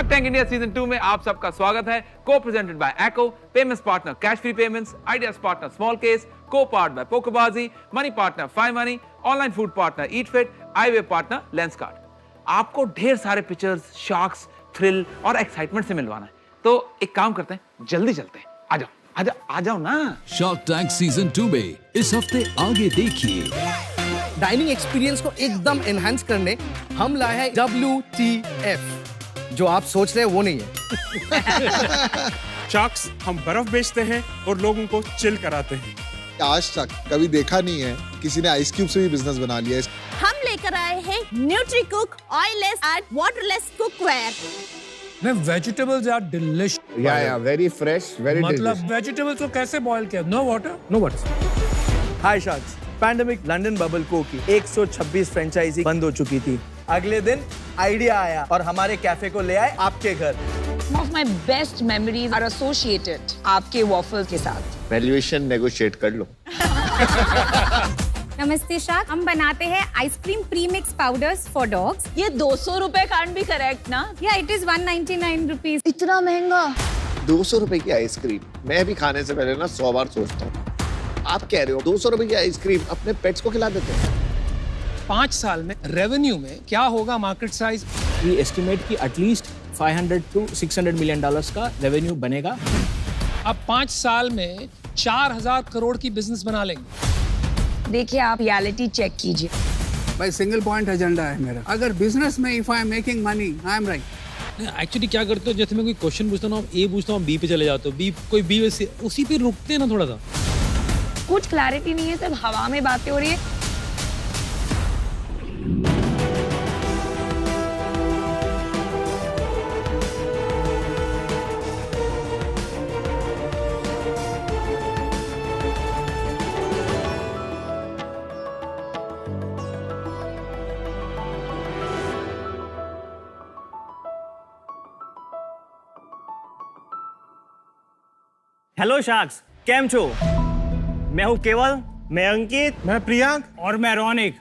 Take India season 2 में आप सबका स्वागत है। Co presented by Acko, payments partner Cashfree payments, ideas partner smallcase, co powered by पोकेबाजी, money partner 5 money, online food partner eat fit, eyewear partner Lenskart. आपको ढेर सारे pictures, shocks, thrill और एक्साइटमेंट से मिलवाना है, तो एक काम करते हैं, जल्दी चलते हैं। आ जाओ ना। शार्क टैंक सीजन 2 में इस हफ्ते आगे देखिए। डाइनिंग एक्सपीरियंस को एकदम एनहांस करने हम लाए हैं WTF। जो आप सोच रहे हैं वो नहीं है। शार्क्स हम बर्फ बेचते हैं और लोगों को चिल कराते हैं। आज तक कभी देखा नहीं है किसी ने आइस क्यूब से भी बिजनेस बना लिया है। हम लेकर आए हैं Nutricook oilless and waterless cookware. Vegetables are delicious. या वेरी फ्रेश, वेरी मतलब वेजिटेबल्स को कैसे बॉईल किया? No water. Hi sharks, pandemic London bubble को की 126 फ्रेंचाइजी बंद हो चुकी थी। अगले दिन आइडिया आया और हमारे कैफे को ले आए आपके घर। Some of my best memories are associated आपके waffles के साथ। वैल्यूएशन नेगोशिएट कर लो। नमस्ते शार्क, हम बनाते हैं ice cream premix powders for dogs. ये 200 रुपए कांट भी करेक्ट ना? या इट इज 199 रुपीज। इतना महंगा? 200 रुपए की आइसक्रीम मैं भी खाने से पहले ना 100 बार सोचता हूँ। आप कह रहे हो 200 रुपए की आइसक्रीम अपने पेट्स को खिला देते हैं? 5 साल में रेवेन्यू में क्या होगा मार्केट साइज? वी एस्टिमेट कि एटलीस्ट 500 to 600 मिलियन डॉलर्स का रेवेन्यू बनेगा। अब 5 साल में 4000 करोड़ की बिजनेस बना लेंगे। देखिए आप रियलिटी चेक कीजिए। भाई सिंगल पॉइंट एजेंडा है मेरा। अगर बिजनेस में if I am making money I am right. Actually क्या करते हो, जैसे मैं कोई क्वेश्चन पूछता हूँ, ए पूछता हूँ, बी पे चले जाते हो, बी कोई बी उसी पे रुकते हैं ना थोड़ा सा। कुछ क्लैरिटी नहीं है, सब हवा में बातें हो रही है। हेलो शार्क्स, केम छो? मैं हूँ केवल, मैं अंकित, मैं प्रियांक और मैं रौनिक।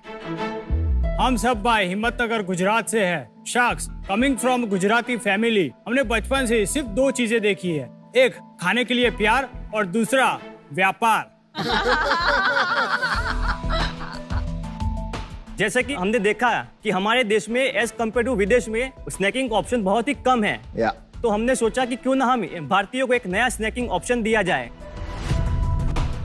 हम सब भाई हिम्मतनगर गुजरात से है। Sharks coming from Gujarati family, हमने बचपन से सिर्फ 2 चीजें देखी है, एक खाने के लिए प्यार और दूसरा व्यापार। जैसे कि हमने देखा कि हमारे देश में एज कम्पेयर टू विदेश में स्नैकिंग ऑप्शन बहुत ही कम है। तो हमने सोचा कि क्यों ना हम भारतीयों को एक नया स्नैकिंग ऑप्शन दिया जाए।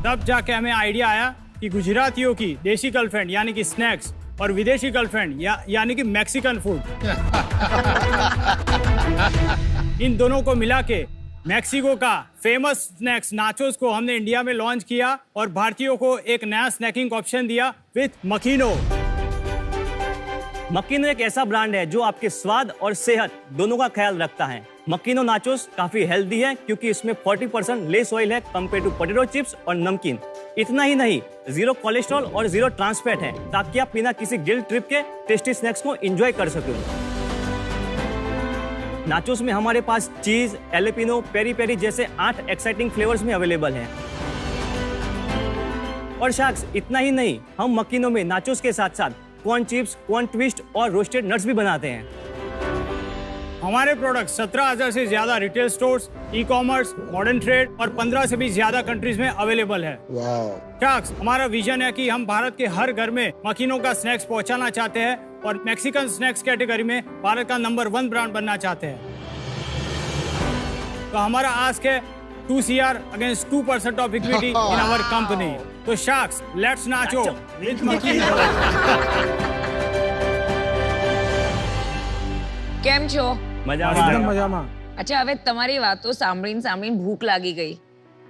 तब जाके हमें आइडिया आया कि गुजरातियों की देसी गर्लफ्रेंड यानी कि स्नैक्स और विदेशी गर्लफ्रेंड यानी कि मैक्सिकन फूड, इन दोनों को मिला के मैक्सिको का फेमस स्नैक्स नाचोस को हमने इंडिया में लॉन्च किया और भारतीयों को एक नया स्नैकिंग ऑप्शन दिया विथ मकीनो। मकीनो एक ऐसा ब्रांड है जो आपके स्वाद और सेहत दोनों का ख्याल रखता है। मकीनो नाचोस काफी हेल्दी है क्योंकि इसमें 40% लेस ऑयल है कंपेयर टू पोटैटो चिप्स और नमकीन। इतना ही नहीं, 0 कोलेस्ट्रॉल और 0 ट्रांस फैट है, ताकि आप बिना किसी गिल्ट ट्रिप के टेस्टी स्नैक्स को एंजॉय कर सकें। नाचोस में हमारे पास चीज, एलेपिनो, पेरी पेरी जैसे 8 एक्साइटिंग फ्लेवर्स में अवेलेबल हैं। और शार्क्स इतना ही नहीं, हम मकीनो में नाचोस के साथ साथ कॉर्न चिप्स, कॉर्न ट्विस्ट और रोस्टेड नट्स भी बनाते हैं। हमारे प्रोडक्ट 17,000 से ज्यादा retail stores, e commerce, modern trade और 15 से भी ज्यादा कंट्रीज में अवेलेबल है। शार्क्स हमारा विजन है कि हम भारत के हर घर में मकीनों का स्नैक्स पहुंचाना चाहते हैं और मैक्सिकन स्नैक्स कैटेगरी में भारत का नंबर 1 ब्रांड बनना चाहते हैं। तो हमारा आस्क है 2 CR against 2% of equity in our company. तो sharks let's nacho with Makino. કેમ છો? મજામાં. અચ્છા, હવે તમારી વાતો સાંભળીને ભૂખ લાગી ગઈ.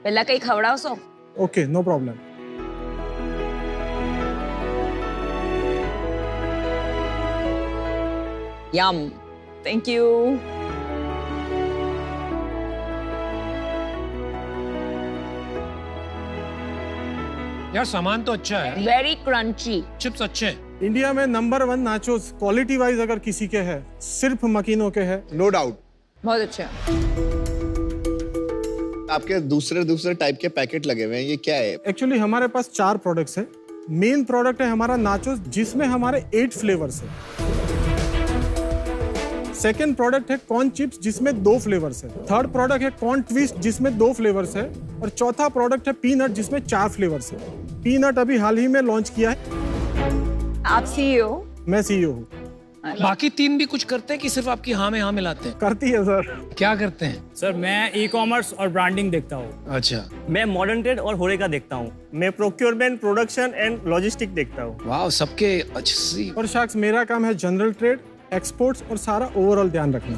પહેલા કંઈ ખવડાવશો? Okay, no problem. Yum, thank you. यार सामान तो अच्छा है, वेरी क्रंची, चिप्स अच्छे हैं। इंडिया में नंबर 1 नाचोस क्वालिटी वाइज अगर किसी के है, सिर्फ मकीनो के है, नो डाउट। बहुत अच्छा। आपके दूसरे टाइप के पैकेट लगे हुए हैं, ये क्या है? एक्चुअली हमारे पास 4 प्रोडक्ट्स हैं। मेन प्रोडक्ट है हमारा नाचोस, जिसमें हमारे 8 फ्लेवर्स हैं। सेकेंड प्रोडक्ट है कॉर्न चिप्स जिसमें 2 फ्लेवर्स है। थर्ड प्रोडक्ट है कॉर्न ट्विस्ट जिसमें 2 फ्लेवर्स है और चौथा प्रोडक्ट है पीनट जिसमें 4 फ्लेवर्स है। पीनट अभी हाल ही में लॉन्च किया है। आप सीईओ? मैं सीईओ हूँ। बाकी 3 भी कुछ करते हैं कि सिर्फ आपकी हाँ में हाँ मिलाते हैं? करती है सर। क्या करते हैं सर? मैं ई कॉमर्स और ब्रांडिंग देखता हूँ। अच्छा। मैं मॉडर्न ट्रेड और होरेका देखता हूँ। मैं प्रोक्योरमेंट, प्रोडक्शन एंड लॉजिस्टिक देखता हूँ। वाह, सबके अच्छी। और शाक्स मेरा काम है जनरल ट्रेड, एक्सपोर्ट्स और सारा ओवरऑल ध्यान रखना।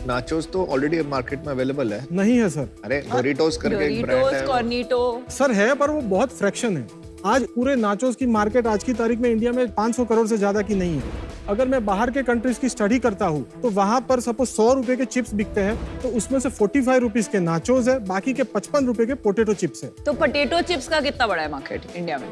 नाचोस तो ऑलरेडी मार्केट में अवेलेबल है। नहीं है सर। अरे डोरिटोस करके एक ब्रांड है। कॉर्निटो सर है, पर वो बहुत फ्रैक्शन है। आज पूरे नाचोस की मार्केट आज की तारीख में इंडिया में 500 करोड़ से ज्यादा की नहीं है। अगर मैं बाहर के कंट्रीज की स्टडी करता हूँ तो वहाँ पर सपोज 100 रुपए के चिप्स बिकते हैं तो उसमें से 45 रुपीज के नाचोस है, बाकी के 55 रुपए के पोटैटो चिप्स है। तो पोटैटो चिप्स का कितना बड़ा है मार्केट इंडिया में?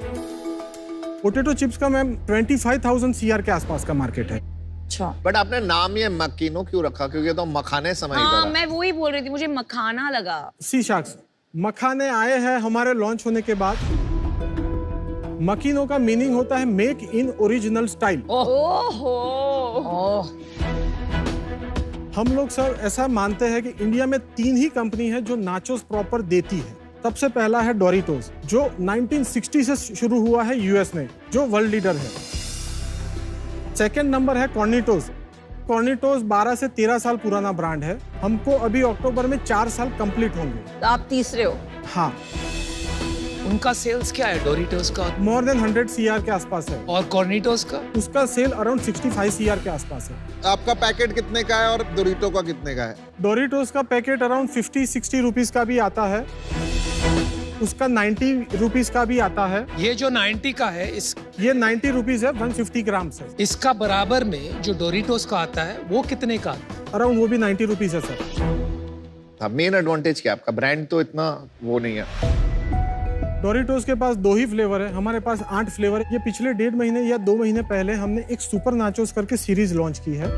पोटैटो चिप्स का मैम 25,000 CR के आसपास का मार्केट है। अच्छा। बट आपने नाम ये मकीनो क्यों रखा? क्योंकि तो मखाने समय हाँ, मैं वो ही बोल रही थी, मुझे मखाना लगा। सी शाक्स, मखाने आए हैं हमारे लॉन्च होने के बाद। मकीनो का मीनिंग होता है मेक इन ओरिजिनल स्टाइल। हम लोग सर ऐसा मानते हैं कि इंडिया में 3 ही कंपनी है जो नाचोस प्रॉपर देती है। सबसे पहला है डोरिटोस जो 1960 से शुरू हुआ है यूएस में, जो वर्ल्ड लीडर है। सेकेंड नंबर है कॉर्निटोस। कॉर्निटोस 12 से 13 साल पुराना ब्रांड है। हमको अभी अक्टूबर में 4 साल कंप्लीट होंगे। तो आप तीसरे हो? हाँ। उनका सेल्स क्या है डोरिटोस का? मोर देन 100 CR के आसपास है। और कॉर्निटोस का? उसका सेल अराउंड 65 CR के आसपास है। आपका पैकेट कितने का है और डोरिटो का कितने का है? डोरिटोस का पैकेट अराउंड 50-60 रुपीज का भी आता है, उसका 90 रुपीज का भी आता है। ये जो 90 का है ये 90 रुपीज है, 150 ग्राम से। इसका बराबर में जो डोरिटोस का आता है वो कितने का? अराउंड वो भी 90 रुपीज है सर। मेन एडवांटेज क्या है आपका? ब्रांड तो इतना वो नहीं है। डोरिटोस के पास 2 ही फ्लेवर है, हमारे पास 8 फ्लेवर है। ये पिछले 1.5 महीने या 2 महीने पहले हमने एक सुपर नाचोस करके सीरीज लॉन्च की है।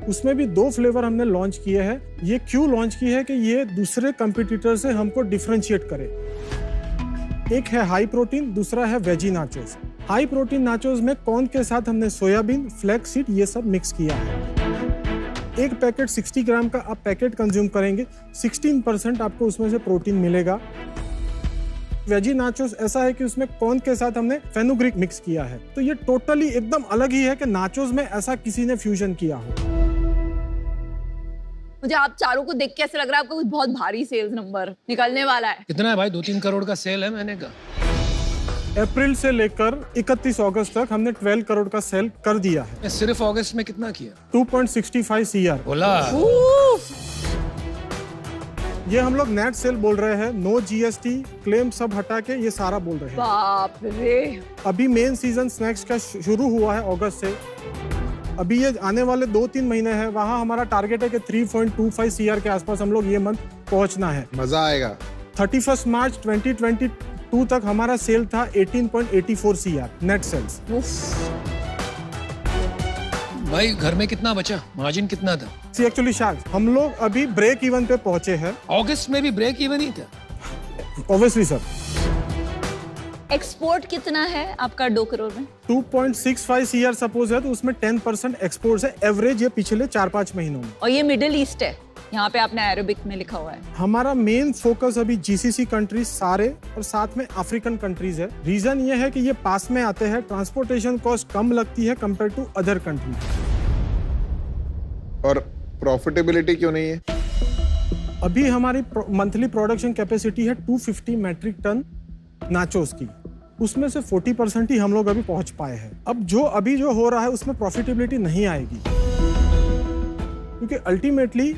उसमें भी 2 फ्लेवर हमने लॉन्च किए हैं। ये क्यों लॉन्च की है कि ये दूसरे कंपटीटर से हमको डिफरेंशिएट करे। एक है हाई प्रोटीन, दूसरा है veggie nachos. High protein nachos में कॉर्न के साथ हमने सोयाबीन, फ्लैक्स सीड ये सब मिक्स किया है। एक पैकेट 60 ग्राम का आप पैकेट कंज्यूम करेंगे, 16% आपको उसमें से प्रोटीन मिलेगा। वेजी नाचोस ऐसा है कि उसमें कॉर्न के साथ हमने फेनुग्रीक मिक्स किया है। तो ये टोटली एकदम अलग ही है कि नाचोस में ऐसा किसी ने फ्यूजन किया हो। मुझे आप चारों को देख के ऐसे लग रहा है आपका कुछ बहुत भारी सेल्स नंबर निकलने वाला है। कितना है भाई? 2-3 करोड़ का सेल है मैंने कहा। अप्रैल से लेकर 31 अगस्त तक हमने 12 करोड़ का सेल कर दिया है। सिर्फ अगस्त में कितना किया? 2.65 CR बोला। ये हम लोग नेट सेल बोल रहे हैं, नो GST क्लेम सब हटा के ये सारा बोल रहे हैं। बाप रे। अभी मेन सीजन स्नैक्स का शुरू हुआ है अगस्त से। अभी ये आने वाले 2-3 महीने हैं, वहाँ हमारा टारगेट है कि 3.25 CR के आसपास हम लोग ये मंथ पहुँचना है। मजा आएगा। 31 मार्च 2022 तक हमारा सेल था 18.84 CR नेट सेल्स। भाई घर में कितना बचा? मार्जिन कितना था? एक्चुअली शायद हम लोग अभी ब्रेक इवन पे पहुंचे हैं। अगस्त में भी ब्रेक इवन ही था? Obviously sir. एक्सपोर्ट कितना है आपका 2 करोड़ में? 2.65 CR सपोज है तो उसमें 10% एक्सपोर्ट है एवरेज ये पिछले 4-5 महीनों में। और ये मिडिल ईस्ट है, यहाँ पे आपने अरेबिक में लिखा हुआ है। हमारा मेन फोकस अभी GCC कंट्रीज सारे और साथ में अफ्रीकन कंट्रीज है। रीजन ये है कि ये पास में आते हैं, ट्रांसपोर्टेशन कॉस्ट कम लगती है कंपेयर टू अदर कंट्रीज। और प्रॉफिटेबिलिटी क्यों नहीं है? अभी हमारी मंथली प्रोडक्शन कैपेसिटी है 250 मेट्रिक टन नाचोस की, उसमें से 40% ही हम लोग अभी पहुंच पाए हैं। अब जो अभी जो हो रहा है उसमें प्रॉफिटेबिलिटी नहीं आएगी, क्योंकि अल्टीमेटली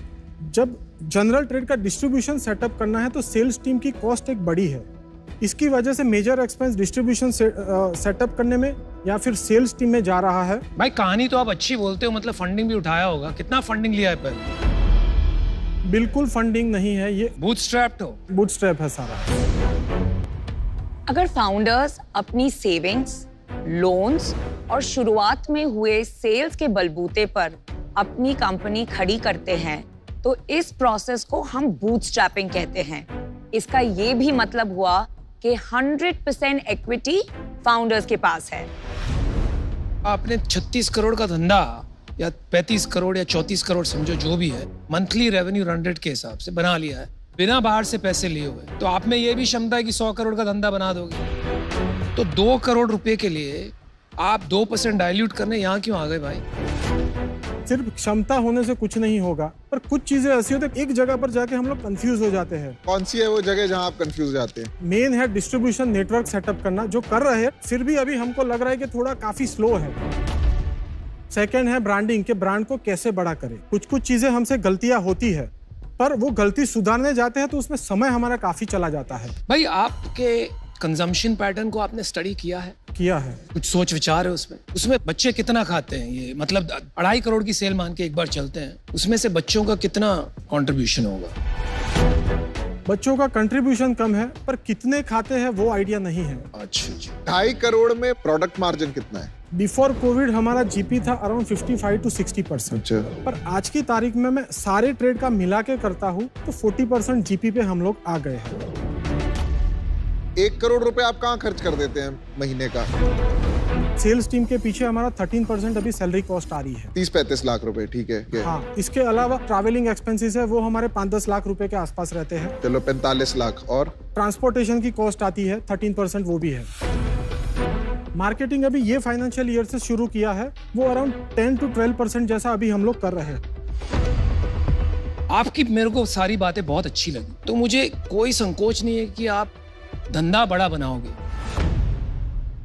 जब जनरल ट्रेड का डिस्ट्रीब्यूशन सेटअप करना है तो सेल्स टीम की कॉस्ट एक बड़ी है। इसकी वजह से मेजर एक्सपेंस डिस्ट्रीब्यूशन सेटअप करने में या फिर सेल्स टीम में जा रहा है। भाई कहानी तो आप अच्छी बोलते हो, मतलब फंडिंग भी उठाया होगा। कितना फंडिंग लिया है पहले? बिल्कुल फंडिंग नहीं है, ये बूटस्ट्रैप्ड हो। बूटस्ट्रैप है सारा। अगर फाउंडर्स अपनी सेविंग्स, लोन्स और शुरुआत में हुए सेल्स के बलबूते पर अपनी कंपनी खड़ी करते हैं तो इस प्रोसेस को हम बूटस्ट्रैपिंग कहते हैं। इसका ये भी मतलब हुआ कि 100% इक्विटी फाउंडर्स के पास है। आपने 36 करोड़ का धंधा या 35 करोड़ या 34 करोड़ समझो जो भी है, मंथली रेवेन्यू रन रेट के हिसाब से बना लिया है बिना बाहर से पैसे लिए हुए, तो आप में ये भी क्षमता है कि 100 करोड़ का धंधा बना दोगे। तो 2 करोड़ रुपए के लिए आप 2% डाइल्यूट करने यहाँ क्यों आ गए भाई? सिर्फ क्षमता होने से कुछ नहीं होगा, पर कुछ चीजें ऐसी होती है एक जगह पर जाके हम लोग कंफ्यूज हो जाते हैं। कौन सी है वो जगह जहां आप कंफ्यूज हो जाते हैं? मेन है डिस्ट्रीब्यूशन नेटवर्क सेटअप करना, जो कर रहे हैं, फिर भी अभी हमको लग रहा है कि थोड़ा काफी स्लो है। सेकंड है ब्रांडिंग, के ब्रांड को कैसे बड़ा करें। कुछ चीजें हमसे गलतियां होती है, पर वो गलती सुधारने जाते हैं तो उसमें समय हमारा काफी चला जाता है। भाई आपके कंजम्पशन पैटर्न को आपने स्टडी किया है? किया है। कुछ सोच विचार है उसमें बच्चे कितना खाते हैं? ये मतलब 2.5 करोड़ की सेल मान के एक बार चलते हैं, उसमें से बच्चों का कितना कंट्रीब्यूशन होगा? बच्चों का कंट्रीब्यूशन कम है, पर कितने खाते हैं वो आइडिया नहीं है। अच्छा जी। 2.5 करोड़ में प्रोडक्ट मार्जिन कितना है? बिफोर कोविड हमारा जीपी था अराउंड 55 to 60%। पर आज की तारीख में मैं सारे ट्रेड का मिला के करता हूँ तो 40% जीपी पे हम लोग आ गए हैं। 1 करोड़ रुपए आप कहाँ खर्च कर देते हैं महीने का? सेल्स टीम के पीछे हमारा 13% अभी सैलरी कॉस्ट आ रही है। 30-35 लाख रुपए, ठीक है। हाँ, इसके अलावा ट्रैवलिंग एक्सपेंसेस है, वो हमारे 5-10 लाख रुपए के आसपास रहते हैं। चलो 45 लाख। और ट्रांसपोर्टेशन की कॉस्ट आती है 13%, वो भी है। मार्केटिंग अभी ये फाइनेंशियल ईयर से शुरू किया है, वो अराउंड 10 to 12% जैसा अभी हम लोग कर रहे हैं। आपकी मेरे को सारी बातें बहुत अच्छी लगी, तो मुझे कोई संकोच नहीं है कि आप धंधा बड़ा बनाओगे,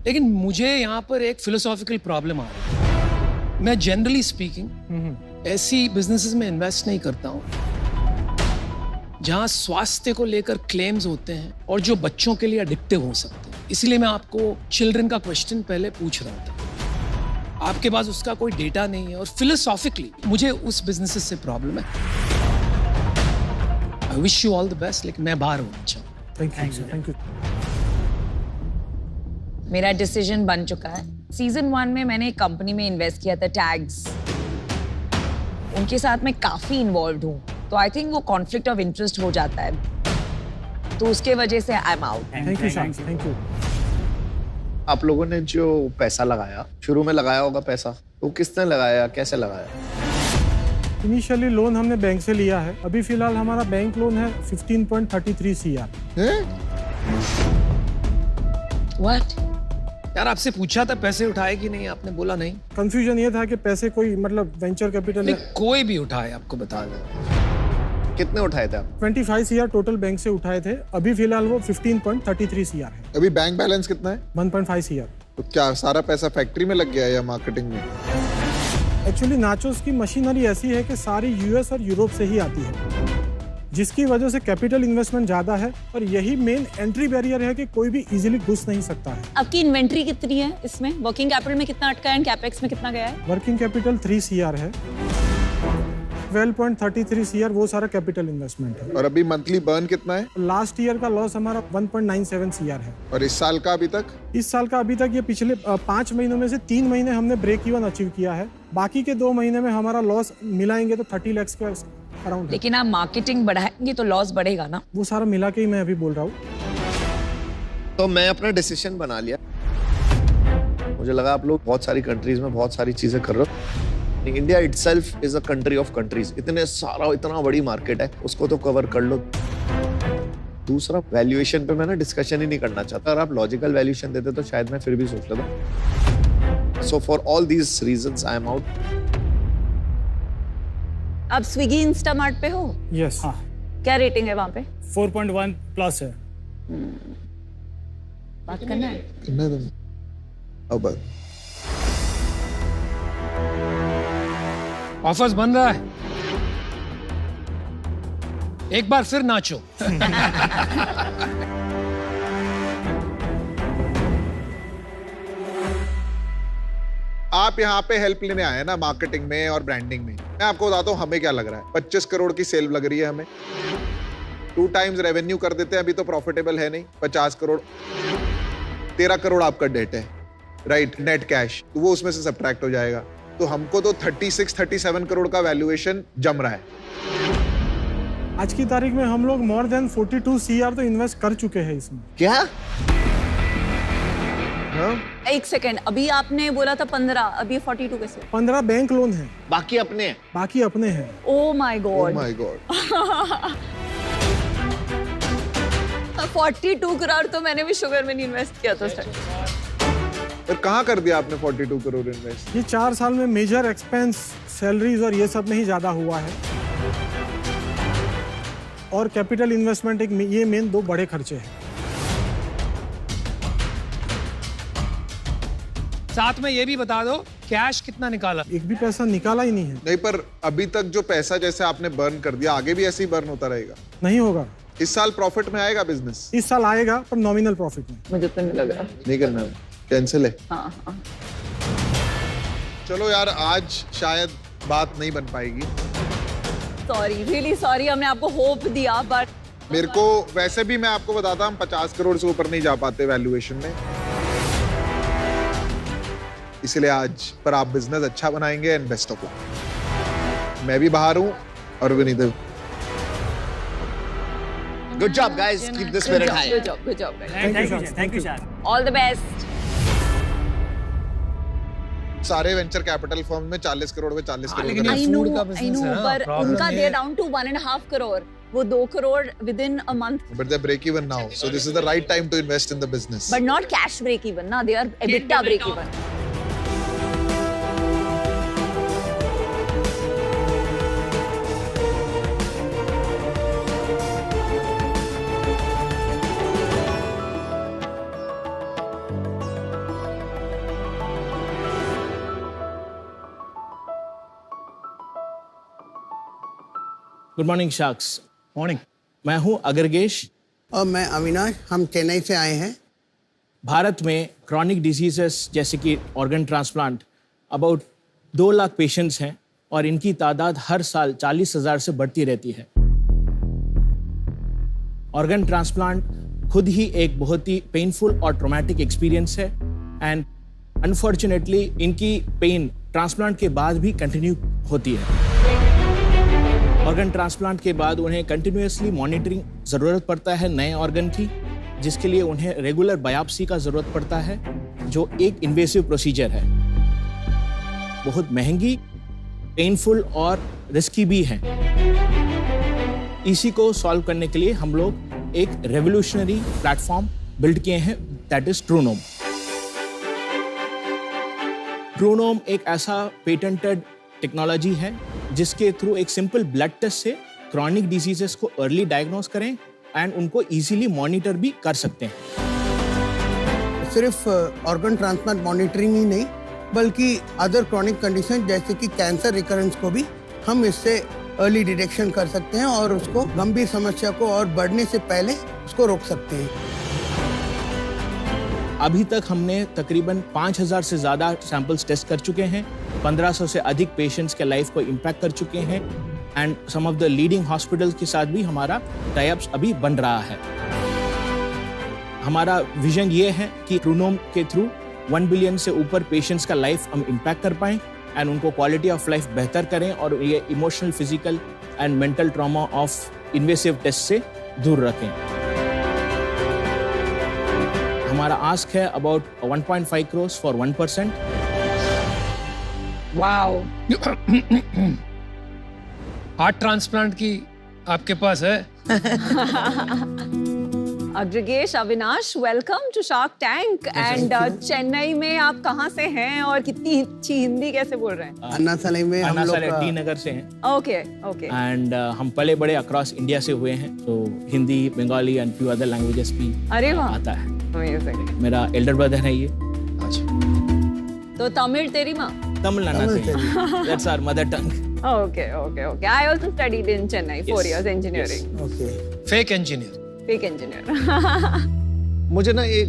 लेकिन मुझे यहाँ पर एक फिलोसॉफिकल प्रॉब्लम आ रही है। मैं जनरली स्पीकिंग ऐसी बिजनेसेस में इन्वेस्ट नहीं करता हूँ जहाँ स्वास्थ्य को लेकर क्लेम्स होते हैं और जो बच्चों के लिए एडिक्टिव हो सकते हैं। इसलिए मैं आपको चिल्ड्रन का क्वेश्चन पहले पूछ रहा था। आपके पास उसका कोई डेटा नहीं है और फिलोसॉफिकली मुझे उस बिजनेसेस से प्रॉब्लम है। I wish you all the best, लेकिन मैं बाहर हूँ। अच्छा, थैंक यू। मेरा डिसीजन बन चुका है। सीजन 1 में मैंने एक कंपनी में इन्वेस्ट किया था, टैग्स। उनके साथ मैं काफी इन्वॉल्व हूँ, तो आई थिंक वो कॉन्फ्लिक्ट ऑफ इंटरेस्ट हो जाता है, तो उसके वजह से आई एम आउट। Thank you. आप लोगों ने जो पैसा लगाया, शुरू में लगाया होगा पैसा, तो किसने लगाया, कैसे लगाया? इनिशियली लोन हमने बैंक से लिया है। अभी फिलहाल हमारा बैंक लोन है 15.33 CR। What? यार आपसे पूछा था पैसे उठाए कि नहीं, आपने बोला नहीं। कंफ्यूजन ये था कि पैसे कोई मतलब वेंचर कैपिटल कोई भी उठाए, आपको बता दें। कितने उठाए थे आप? 25 CR टोटल बैंक से उठाए थे। अभी फिलहाल वो 15.33 CR है। अभी बैंक बैलेंस कितना है? 1.5 CR। तो क्या सारा पैसा फैक्ट्री में लग गया या मार्केटिंग में? एक्चुअली नाचोस की मशीनरी ऐसी है कि सारी यूएस और यूरोप से ही आती है, जिसकी वजह से कैपिटल इन्वेस्टमेंट ज्यादा है और यही मेन एंट्री बैरियर है कि कोई भी इजीली घुस नहीं सकता है। आपकी इन्वेंट्री कितनी है इसमें? वर्किंग कैपिटल में कितना अटका है, कैपेक्स में कितना गया है? वर्किंग कैपिटल 3 CR है, 12.33 CR वो सारा कैपिटल इन्वेस्टमेंट है। और अभी मंथली बर्न कितना है? लास्ट ईयर का लॉस हमारा 1.97 CR है। और इस साल का अभी तक? इस साल का अभी तक ये पिछले 5 महीनों में से 3 महीने हमने ब्रेक इवन अचीव किया है। बाकी के 2 महीने में हमारा लॉस मिलाएंगे तो 30 लाख के अराउंड। लेकिन आप मार्केटिंग बढ़ाएंगे तो लॉस बढ़ेगा ना? वो सारा मिला के ही मैं अभी बोल रहा हूँ। तो मैं अपना डिसीजन बना लिया। मुझे लगा आप लोग बहुत सारी कंट्रीज में बहुत सारी चीजें कर रहे हो। India itself is a country of countries. इतना बड़ी मार्केट है, उसको तो कवर कर लो। दूसरा, वैल्यूएशन पे मैं ना डिस्कशन ही नहीं करना चाहता। अगर आप लॉजिकल वैल्यूएशन देते तो शायद मैं फिर भी सोच लेता। So for all these reasons I am out. आप स्विगी इंस्टामार्ट पे हो? यस। हाँ। क्या रेटिंग है वहाँ पे? 4.1 प्लस है। बात करना है? अब ऑफर्स बन रहा है, एक बार फिर नाचो। आप यहाँ पे हेल्प लेने आए हैं ना मार्केटिंग में और ब्रांडिंग में। मैं आपको बताता हूँ हमें क्या लग रहा है। 25 करोड़ की सेल लग रही है हमें, 2 टाइम्स रेवेन्यू कर देते हैं। अभी तो प्रॉफिटेबल है नहीं। 50 करोड़, 13 करोड़ आपका डेट है, राइट, नेट कैश, तो वो उसमें से सब्ट्रैक्ट हो जाएगा। तो हमको तो 36-37 करोड़ का वैल्यूएशन जम रहा है। आज की तारीख में हम लोग मोर देन 42 CR तो इन्वेस्ट कर चुके हैं इसमें। क्या? एक सेकंड, अभी आपने बोला था 15, अभी 42 कैसे? 15 बैंक लोन है, बाकी अपने हैं। बाकी अपने हैं। ओ माय गॉड, 42 करोड़ तो मैंने भी शुगर में नहीं इन्वेस्ट किया था सर। फिर कहाँ कर दिया आपने 42 करोड़ इन्वेस्ट? ये 4 साल में मेजर एक्सपेंस, सैलरीज और ये सब में ही ज्यादा हुआ है, और कैपिटल इन्वेस्टमेंट एक ये मेन 2 बड़े खर्चे हैं। साथ में ये भी बता दो कैश कितना निकाला? एक भी पैसा निकाला ही नहीं है। नहीं, पर अभी तक जो पैसा जैसे आपने बर्न कर दिया, आगे भी ऐसे ही बर्न होता रहेगा? नहीं होगा। इस साल प्रॉफिट में आएगा बिजनेस? इस साल आएगा, पर नॉमिनल प्रॉफिट में। मुझे तो नहीं लग रहा। नहीं करना, कैंसिल है। हाँ। चलो यार, आज शायद बात नहीं बन पाएगी। सॉरी, रियली सॉरी, हमने आपको होप दिया, बट मेरे को वैसे भी मैं आपको बताता, हम 50 करोड़ से ऊपर नहीं जा पाते वैल्यूएशन में, इसलिए आज पर आप बिजनेस अच्छा बनाएंगे एंड बेस्ट ऑफ लक। मैं भी बाहर हूँ और Vineet. Good job, guys. Keep the spirit high. Good job, guys. Thank you, sir. All the best. सारे वेंचर कैपिटल फर्म में 40 करोड़ में 40 करोड़। I know, पर उनका they are down to 1.5 crore. वो 2 crore within a month. But they break even now, so this is the right time to invest in the business. But not cash break even, na? They are EBITDA break even. Good morning sharks. Morning. मैं हूं अगरगेश और मैं अविनाश, हम चेन्नई से आए हैं। भारत में chronic diseases जैसे कि organ transplant about 2 lakh patients हैं और इनकी तादाद हर साल 40,000 से बढ़ती रहती है। ऑर्गन ट्रांसप्लांट खुद ही एक बहुत ही पेनफुल और ट्रॉमेटिक एक्सपीरियंस है एंड अनफॉर्चुनेटली इनकी पेन ट्रांसप्लांट के बाद भी कंटिन्यू होती है। ऑर्गन ट्रांसप्लांट के बाद उन्हें कंटिन्यूअसली मॉनिटरिंग ज़रूरत पड़ता है नए ऑर्गन की, जिसके लिए उन्हें रेगुलर बायोप्सी का ज़रूरत पड़ता है, जो एक इन्वेसिव प्रोसीजर है, बहुत महंगी, पेनफुल और रिस्की भी है। इसी को सॉल्व करने के लिए हम लोग एक रेवोल्यूशनरी प्लेटफॉर्म बिल्ड किए हैं, दैट इज ट्रूनोम। ट्रूनोम एक ऐसा पेटेंटेड टेक्नोलॉजी है जिसके थ्रू एक सिंपल ब्लड टेस्ट से क्रॉनिक डिजीजेस को अर्ली डायग्नोस करें एंड उनको इजीली मॉनिटर भी कर सकते हैं। सिर्फ ऑर्गन ट्रांसप्लांट मॉनिटरिंग ही नहीं, बल्कि अदर क्रॉनिक कंडीशन जैसे कि कैंसर रिकरेंस को भी हम इससे अर्ली डिटेक्शन कर सकते हैं और उसको गंभीर समस्या को और बढ़ने से पहले उसको रोक सकते हैं। अभी तक हमने तकरीबन 5,000 से ज़्यादा सैंपल्स टेस्ट कर चुके हैं, 1500 से अधिक पेशेंट्स के लाइफ को इम्पैक्ट कर चुके हैं and some of the leading hospitals के साथ भी हमारा टाई-अप्स अभी बन रहा है। हमारा विजन ये है कि ट्रूनोम के थ्रू 1 बिलियन से ऊपर पेशेंट्स का लाइफ हम इम्पैक्ट कर पाएं एंड उनको क्वालिटी ऑफ लाइफ बेहतर करें और ये emotional, physical and mental trauma of invasive test से दूर रखें। हमारा आस्क है about 1.5 crore for 1%। Wow. Heart transplant की आपके पास है? Agragesh, Avinash, welcome to Shark Tank. And Chennai में आप कहाँ से हैं और कितनी अच्छी हिंदी कैसे बोल रहे हैं? अन्ना साले में हम लोग टी नगर से हैं। ओके। एंड हम पले बड़े अक्रॉस इंडिया से हुए हैं, तो Hindi, Bengali and few other languages भी आता है। मेरा एल्डर ब्रदर है ये। तो तमिल तेरी माँ? तमिल आना चाहिए। That's our mother tongue. Okay. I also studied in Chennai 4 years engineering. Okay. Fake engineer. मुझे ना एक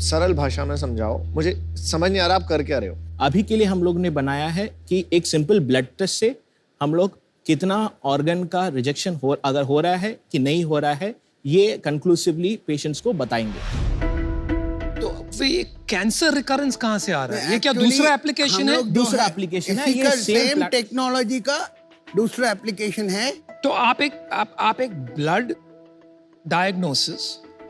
सरल भाषा में समझाओ, मुझे समझ नहीं आ रहा आप कर क्या रहे हो। अभी के लिए हम लोग ने बनाया है कि एक सिंपल ब्लड टेस्ट से हम लोग कितना ऑर्गन का रिजेक्शन अगर हो रहा है कि नहीं हो रहा है, ये कंक्लूसिवली पेशेंट्स को बताएंगे। तो ये कैंसर रिकरेंस कहाँ से आ रहा है? ये क्या दूसरा एप्लीकेशन है? दूसरा एप्लीकेशन है, ये सेम टेक्नोलॉजी का दूसरा एप्लीकेशन है। तो आप एक blood diagnosis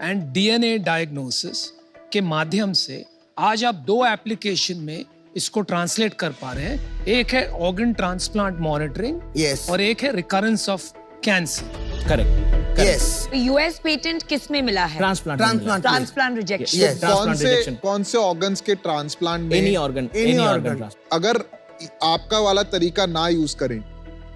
and DNA diagnosis के माध्यम से आज आप 2 एप्लीकेशन में इसको ट्रांसलेट कर पा रहे हैं। एक है ऑर्गन ट्रांसप्लांट मॉनिटरिंग, यस, और एक है recurrence of cancer. Correct, yes. US patent किस में मिला है? Transplant rejection. कौन से ऑर्गन्स के ट्रांसप्लांट में? Any organ. अगर आपका वाला तरीका ना यूज करें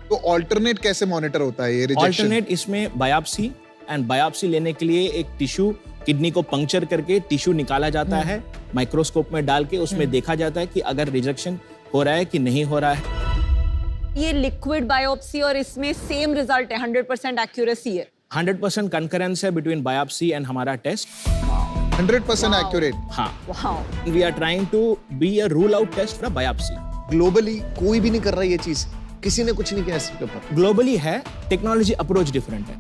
तो ऑल्टरनेट कैसे मॉनिटर होता है ये रिजेक्शन? ऑल्टरनेट इसमें बायोप्सी, एंड बायोप्सी लेने के लिए एक टिश्यू, किडनी को पंक्चर करके टिश्यू निकाला जाता है, माइक्रोस्कोप में डाल के उसमें देखा जाता है कि अगर रिजेक्शन हो रहा है कि नहीं हो रहा है। ये लिक्विड बायोप्सी और इसमें सेम रिजल्ट है, 100% एक्यूरेसी है। 100% कंकरेंस है बिटवीन बायोप्सी एंड हमारा टेस्ट। 100% एक्यूरेट। हाँ, we are trying to be a rule out test for biopsy. Globally कोई भी नहीं कर रहा है ये चीज, किसी ने कुछ नहीं किया इसके ऊपर। ग्लोबली है, टेक्नोलॉजी अप्रोच डिफरेंट है,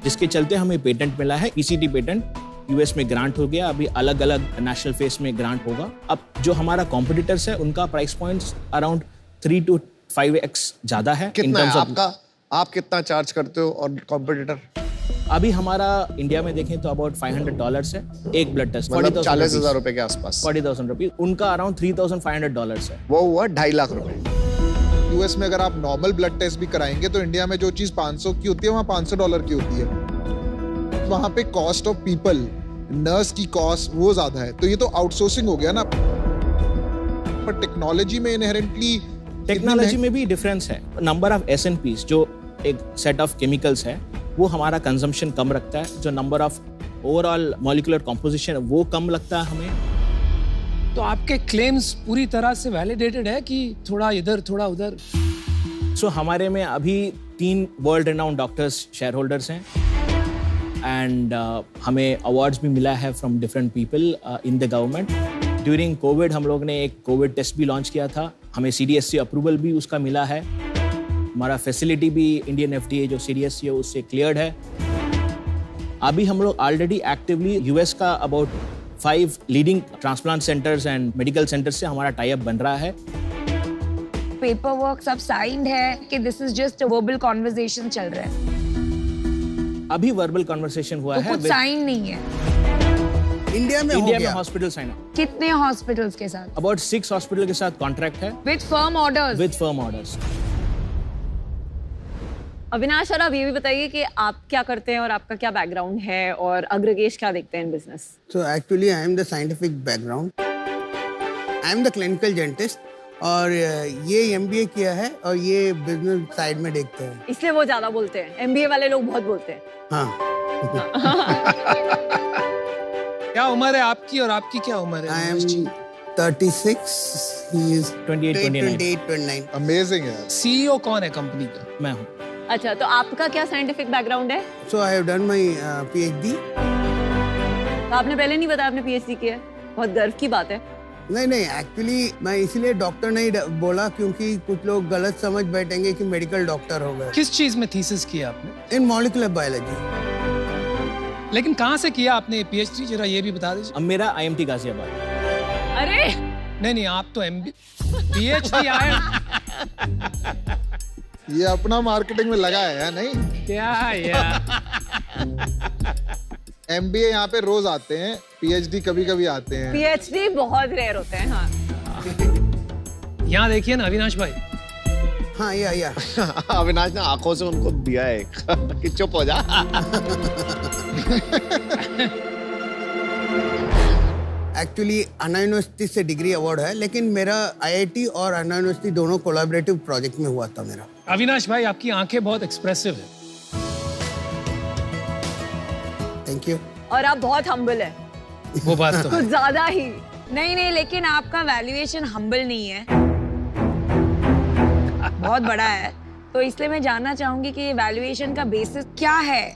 जिसके चलते हमें पेटेंट मिला है। पीसीटी पेटेंट यूएस में ग्रांट हो गया, अभी अलग अलग नेशनल फेस में ग्रांट होगा। अब जो हमारा कॉम्पिटिटर्स है उनका price points around 3 to 5x ज्यादा है। कितना है आपका? आप कितना चार्ज करते हो और कॉम्पिटिटर? अभी हमारा इंडिया में देखें तो अबाउट $500 है एक ब्लड टेस्ट। 40,000 रुपए के आसपास। 40,000 रुपीज। उनका अराउंड $3,500 है। वो हुआ 2.5 लाख रुपए। यूएस में अगर आप नॉर्मल ब्लड टेस्ट भी कराएंगे तो इंडिया में जो चीज 500 की होती है वहाँ $500 की होती है। वहाँ पे कॉस्ट ऑफ पीपल, नर्स की कॉस्ट वो ज्यादा है, तो ये तो आउटसोर्सिंग हो गया ना। पर टेक्नोलॉजी में इनहेरेंटली टेक्नोलॉजी में भी डिफरेंस है। नंबर ऑफ SNPs जो एक सेट ऑफ केमिकल्स है वो हमारा कंजम्पशन कम रखता है। जो number of overall molecular composition वो कम लगता है हमें। तो आपके क्लेम्स पूरी तरह से वैलिडेटेड है कि थोड़ा इधर थोड़ा उधर? सो हमारे में अभी 3 world renowned doctors share holders हैं, एंड हमें अवार्ड्स भी मिला है from different people in the government. During Covid हम लोग ने एक कोविड टेस्ट भी लॉन्च किया था, हमें CDSC अप्रूवल भी उसका मिला है। हमारा फैसिलिटी भी इंडियन FDA जो CDSC है उससे क्लियर्ड है। अभी हम लोग ऑलरेडी एक्टिवली यूएस का about 5 leading transplant centres and medical centres से हमारा टाई अप बन रहा है। पेपर वर्क सब साइंड है कि this is just verbal conversation चल रहा है? अभी वर्बल कॉन्वर्सेशन हुआ है, कुछ साइन नहीं है। इंडिया में हॉस्पिटल साइन अप। कितने हॉस्पिटल्स के साथ? अबाउट 6 हॉस्पिटल के साथ कॉन्ट्रैक्ट है with firm orders. Avinash sir, आप ये भी बताइए कि आप क्या करते हैं और आपका क्या बैकग्राउंड है और अग्रगेश क्या देखते हैं in business? So actually I am the scientific background, I am the clinical dentist, और ये MBA किया है और ये बिजनेस साइड में देखते हैं, इसलिए वो ज्यादा बोलते हैं। MBA वाले लोग बहुत बोलते हैं। हाँ। क्या उम्र है आपकी और आपकी क्या उम्र है? I am 36, he is 28-29। Amazing है। CEO कौन है कंपनी का? मैं हूँ। अच्छा, तो आपका क्या साइंटिफिक बैकग्राउंड है? So I have done my PhD। तो आपने पहले नहीं बताया आपने PhD किया है? बहुत गर्व की बात है। नहीं, एक्चुअली मैं इसलिए डॉक्टर नहीं बोला क्योंकि कुछ लोग गलत समझ बैठेंगे कि मेडिकल डॉक्टर हो गए। किस चीज में थीसिस किया आपने? इन मॉलिक्यूलर बायोलॉजी। लेकिन कहाँ से किया आपने PhD, जरा ये भी बता दीजिए। अब मेरा IMT गाजियाबाद। अरे नहीं, आप तो PhD आए। ये अपना मार्केटिंग में लगा है नहीं? क्या यार। MBA यहाँ पे रोज आते हैं, PhD कभी कभी आते हैं। PhD बहुत रेयर होते हैं। हाँ, यहाँ देखिए ना अविनाश भाई। हाँ, या अविनाश ने आंखों से उनको दिया है कि चुप हो जा। एक्चुअली अन्ना यूनिवर्सिटी से डिग्री अवार्ड है, लेकिन मेरा IIT और अन्ना यूनिवर्सिटी दोनों कोलैबोरेटिव प्रोजेक्ट में हुआ था मेरा। अविनाश भाई, आपकी आंखें बहुत एक्सप्रेसिव है। Thank you. और आप बहुत हम्बल है। वो बात तो कुछ ज्यादा ही। नहीं, लेकिन आपका वैल्यूएशन हम्बल नहीं है, बहुत बड़ा है। तो इसलिए मैं जानना चाहूंगी कि वैल्यूएशन का बेसिस क्या है?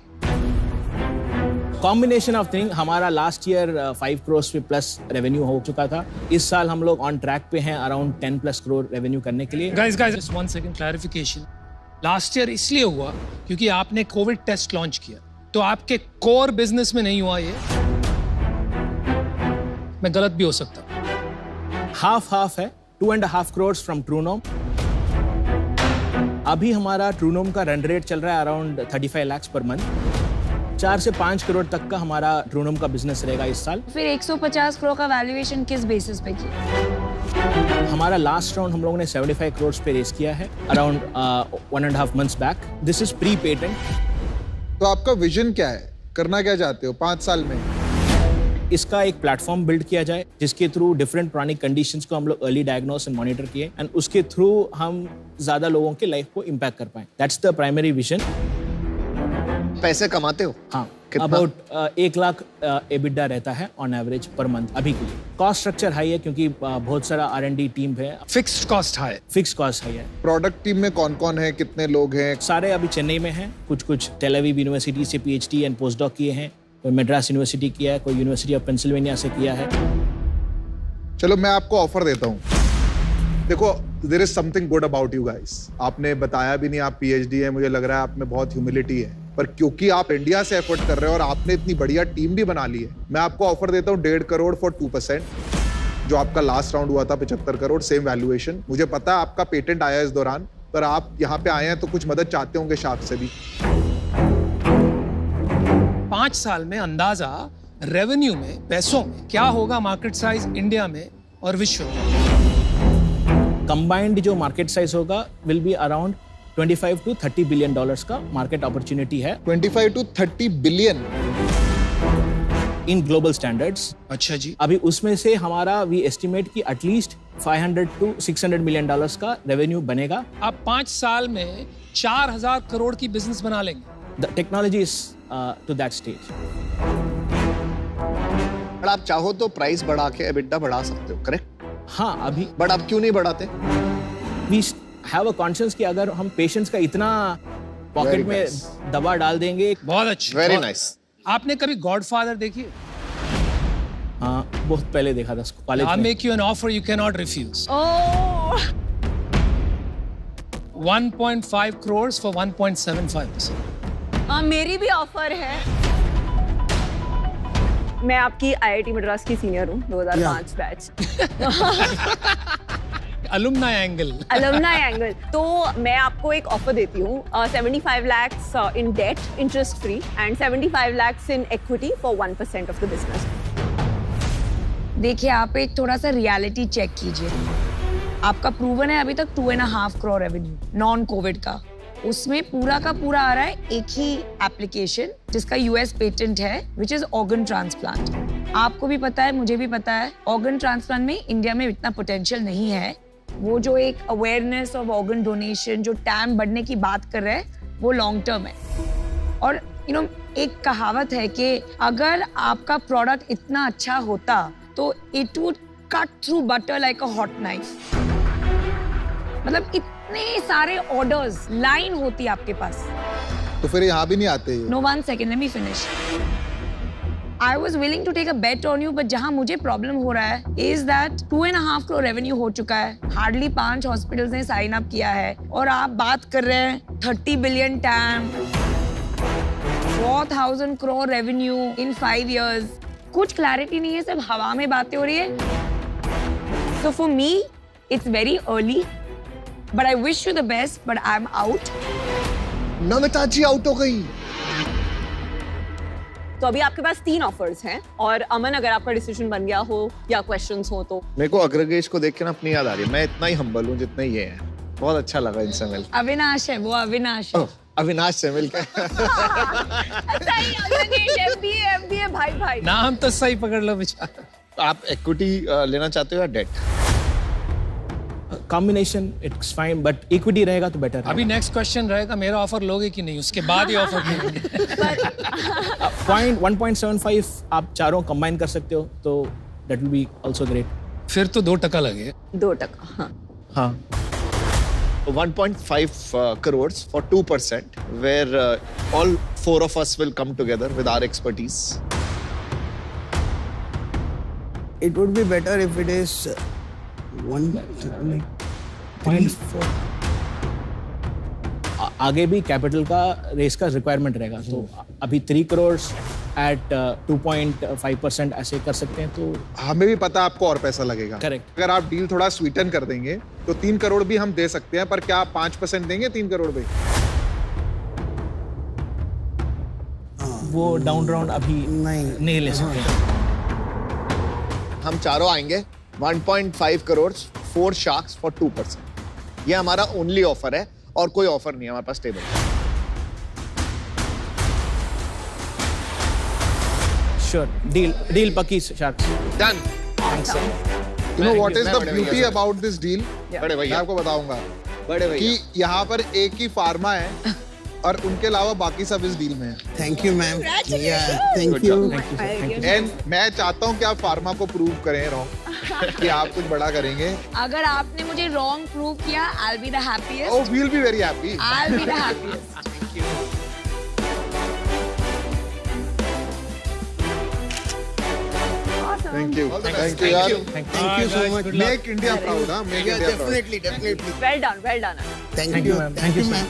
Combination of thing. हमारा लास्ट ईयर 5 करोड़ से प्लस रेवेन्यू हो चुका था। इस साल हम लोग ऑन ट्रैक पे हैं अराउंड 10+ करोड़ रेवेन्यू करने के लिए। Guys just 1 second clarification. Last year इसलिए हुआ क्योंकि आपने कोविड टेस्ट लॉन्च किया, तो आपके कोर बिजनेस में नहीं हुआ ये। मैं गलत भी हो सकता। हाफ है। 2.5 करोड़ फ्रॉम ट्रूनोम। अभी हमारा ट्रूनोम का रन रेट चल रहा है अराउंड 35 लाख पर मंथ। 4 से 5 करोड़ तक का हमारा ट्रूनम का बिजनेस रहेगा इस साल। फिर 150 करोड़ का वैल्यूएशन किस बेसिस पे किया? हमारा लास्ट राउंड हम लोगों ने 75 करोड़ पे रेस किया है around 1.5 months back. This is pre patent. तो आपका विजन क्या है, करना क्या चाहते हो 5 साल में? इसका एक प्लेटफॉर्म बिल्ड किया जाए जिसके थ्रू डिफरेंट क्रॉनिक कंडीशंस को हम लोग अर्ली डायग्नोस एंड मॉनिटर किए एंड उसके थ्रू हम ज्यादा लोगों के लाइफ को इम्पैक्ट कर पाए। That's the primary vision. पैसे कमाते हो? हाँ, अबाउट 1 लाख एबिटा रहता है ऑन एवरेज पर मंथ अभी के लिए। कॉस्ट स्ट्रक्चर हाई है क्योंकि बहुत सारा R&D टीम है। Fixed cost high? Fixed cost high है। प्रोडक्ट टीम में कौन कौन है, कितने लोग हैं? सारे अभी चेन्नई में हैं, कुछ टेल अवीव यूनिवर्सिटी से PhD एंड पोस्ट डॉक किए हैं, कोई मद्रास यूनिवर्सिटी किया है, कोई यूनिवर्सिटी ऑफ पेंसिल्वेनिया से किया है। चलो मैं आपको ऑफर देता हूँ। देखो, there is something good about you guys. आपने बताया भी नहीं आप PhD है, मुझे लग रहा है आप में बहुत ह्यूमिलिटी है, पर क्योंकि आप इंडिया से एफर्ट कर रहे हो और आपने इतनी बढ़िया टीम भी बना ली है, मैं आपको ऑफर देता हूँ 1.5 करोड़ फॉर 2%। जो आपका लास्ट राउंड हुआ था 75 करोड़, सेम वैल्यूएशन। मुझे पता है आपका पेटेंट आया इस दौरान, पर आप यहाँ पे आए हैं तो कुछ मदद चाहते होंगे शार्क से भी। 5 साल में अंदाजा रेवेन्यू में, पैसों में क्या होगा मार्केट साइज इंडिया में और विश्व में? कंबाइंड जो मार्केट साइज होगा will be around 25 to 30 billion dollars का मार्केट अपॉर्चुनिटी है। 25 to 30 billion in global standards. अच्छा जी। अभी उसमें से हमारा वी एस्टिमेट कि एटलीस्ट 500 to 600 मिलियन डॉलर्स का रेवेन्यू बनेगा। आप 5 साल में 4000 करोड़ की बिजनेस बना लेंगे। The technology is to that stage. But आप चाहो तो प्राइस बढ़ा के एबिटा बढ़ा सकते हो, करेक्ट? हाँ, अभी। बट आप क्यों नहीं बढ़ाते? वी हैव अ कॉन्शियस कि अगर हम पेशेंट्स का इतना पॉकेट में दवा डाल देंगे। बहुत अच्छी, वेरी नाइस। आपने कभी गॉडफादर देखी? हाँ, बहुत पहले देखा था कॉलेज में। I'll make you an offer you cannot refuse. Oh. 1.5 crores for 1.75%. मेरी भी ऑफर है। मैं आपकी IIT मद्रास की सीनियर हूँ, 2005 batch. Alumni angle. Alumni angle. तो मैं आपको एक ऑफर देती हूँ, 75 lakhs in debt, interest free, and 75 lakhs in equity for 1% of the business. देखिए, आप एक थोड़ा सा रियलिटी चेक कीजिए। आपका प्रूवन है अभी तक 2.5 करोड़ रेवेन्यू नॉन कोविड का। उसमें पूरा का पूरा आ रहा है एक ही एप्लीकेशन जिसका US पेटेंट है, विच इज ऑर्गन ट्रांसप्लांट। आपको भी पता है, मुझे भी पता है, ऑर्गन ट्रांसप्लांट में इंडिया में इतना पोटेंशियल नहीं है। वो जो एक अवेयरनेस ऑफ ऑर्गन डोनेशन, जो टैम बढ़ने की बात कर रहे हैं, वो लॉन्ग टर्म है। और एक कहावत है कि अगर आपका प्रोडक्ट इतना अच्छा होता तो it would cut through butter like a hot knife. मतलब इतने सारे ऑर्डर्स, लाइन होती है आपके पास। तो फिर यहाँ भी नहीं आते? No, 1 second, let me finish. I was willing to take a bet on you, but जहाँ मुझे प्रॉब्लम हो रहा है is that 2.5 करोड़ रेवेन्यू हो चुका है, हार्डली 5 हॉस्पिटल्स ने साइन अप किया है, और आप बात कर रहे हैं 30 billion time, 4,000 crore revenue in 5 years। कुछ क्लैरिटी नहीं है, सब हवा में बातें हो रही है। So for me, it's very early, but I wish you the best, but I'm out. Namita ji out हो गई। तो अभी आपके पास 3 ऑफर्स हैं, और अमन, अगर आपका डिसीजन बन गया हो या क्वेश्चंस हो तो। मेरे को अग्रगेश को देख के ना अपनी याद आ रही है। मैं इतना ही हम्बल हूँ जितना ये है। बहुत अच्छा लगा इनसे मिलकर। अविनाश है वो, अविनाश है। अविनाश से मिलकर। सही, अग्रगेश, MBA भाई। नाम तो सही पकड़ लो बेचारा। आप इक्विटी लेना चाहते हो या debt? Combination it's fine, but equity रहेगा तो बेटर। अभी नेक्स्ट क्वेश्चन रहेगा, मेरा ऑफर लोगे कि नहीं, उसके बाद ही ऑफर देंगे। 1.75 आप चारों कंबाइन कर सकते हो तो that will be also great. फिर तो 2% लगे। 2%, हाँ। 1.5 crores for 2%, where all 4 of us will come together with our expertise. It would be better if it is 1.4. आगे भी कैपिटल का रेस का रिक्वायरमेंट रहेगा, तो अभी 3 करोड़ एट 2.5% ऐसे कर सकते हैं। तो हमें भी पता है आपको और पैसा लगेगा। करेक्ट। अगर आप डील थोड़ा स्वीटन कर देंगे तो 3 करोड़ भी हम दे सकते हैं, पर क्या आप 5% देंगे 3 करोड़ पे? वो डाउन राउंड अभी नहीं ले सकते। हम चारों आएंगे 1.5 करोड़ 4 शार्क्स फॉर 2%। ये हमारा ओनली ऑफर है और कोई ऑफर नहीं है हमारे पास टेबल। श्योर, डील पक्की sharks. Done. You know what is the beauty about this deal? मैं आपको बताऊंगा कि यहाँ पर एक ही फार्मा है और उनके अलावा बाकी सब इस डील में है। Thank you ma'am. Thank you. And मैं चाहता हूँ कि आप फार्मा को प्रूव करें रॉन्ग कि आप कुछ बड़ा करेंगे। अगर आपने मुझे रॉन्ग प्रूव किया, I'll be the happiest. Oh, we'll be very happy. I'll be the happiest. Thank you. Thank you यार। Thank you so much. Make India proud, हाँ? Make India proud. Definitely. Well done, well done. Thank you, ma'am. Thank you, ma'am.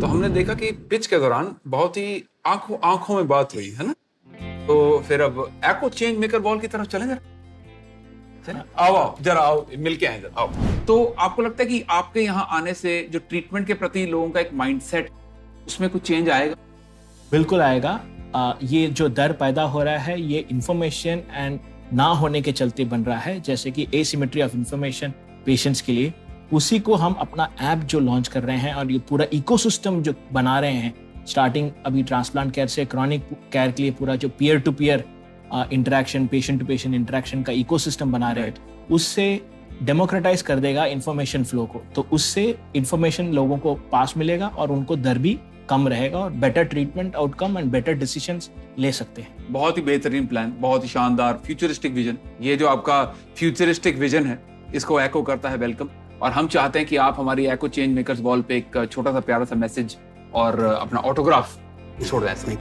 तो हमने देखा कि pitch के दौरान बहुत ही आंखों में बात हुई है ना, तो फिर अब एको चेंज मेकर बॉल की तरफ चलें जरा। आओ जरा, आओ मिलके आए जरा, आओ। तो आपको लगता है कि आपके यहाँ आने से जो ट्रीटमेंट के प्रति लोगों का एक माइंडसेट, उसमें कुछ चेंज आएगा? बिल्कुल आएगा। ये जो डर पैदा हो रहा है ये इंफॉर्मेशन एंड ना होने के चलते बन रहा है, जैसे कि एसिमेट्री ऑफ इंफॉर्मेशन पेशेंट्स के लिए। उसी को हम अपना ऐप जो लॉन्च कर रहे हैं और ये पूरा इकोसिस्टम जो बना रहे हैं, स्टार्टिंग अभी ट्रांसप्लांट केयर से क्रॉनिक केयर के लिए पूरा जो peer to peer interaction, patient to patient interaction का इकोसिस्टम बना रहे हैं, उससे डेमोक्रेटाइज कर देगा इंफॉर्मेशन फ्लो को। तो उससे इंफॉर्मेशन लोगों को पास मिलेगा और उनको दर भी कम रहेगा और better treatment outcome and better decisions ले सकते हैं। बहुत ही बेहतरीन प्लान, बहुत ही शानदार फ्यूचरिस्टिक विजन। ये जो आपका फ्यूचरिस्टिक विजन है, इसको एको करता है वेलकम। और हम चाहते हैं कि आप हमारी एको चेंज मेकर्स वॉल पे एक छोटा सा प्यारा सा मैसेज और अपना ऑटोग्राफ छोड़ दें।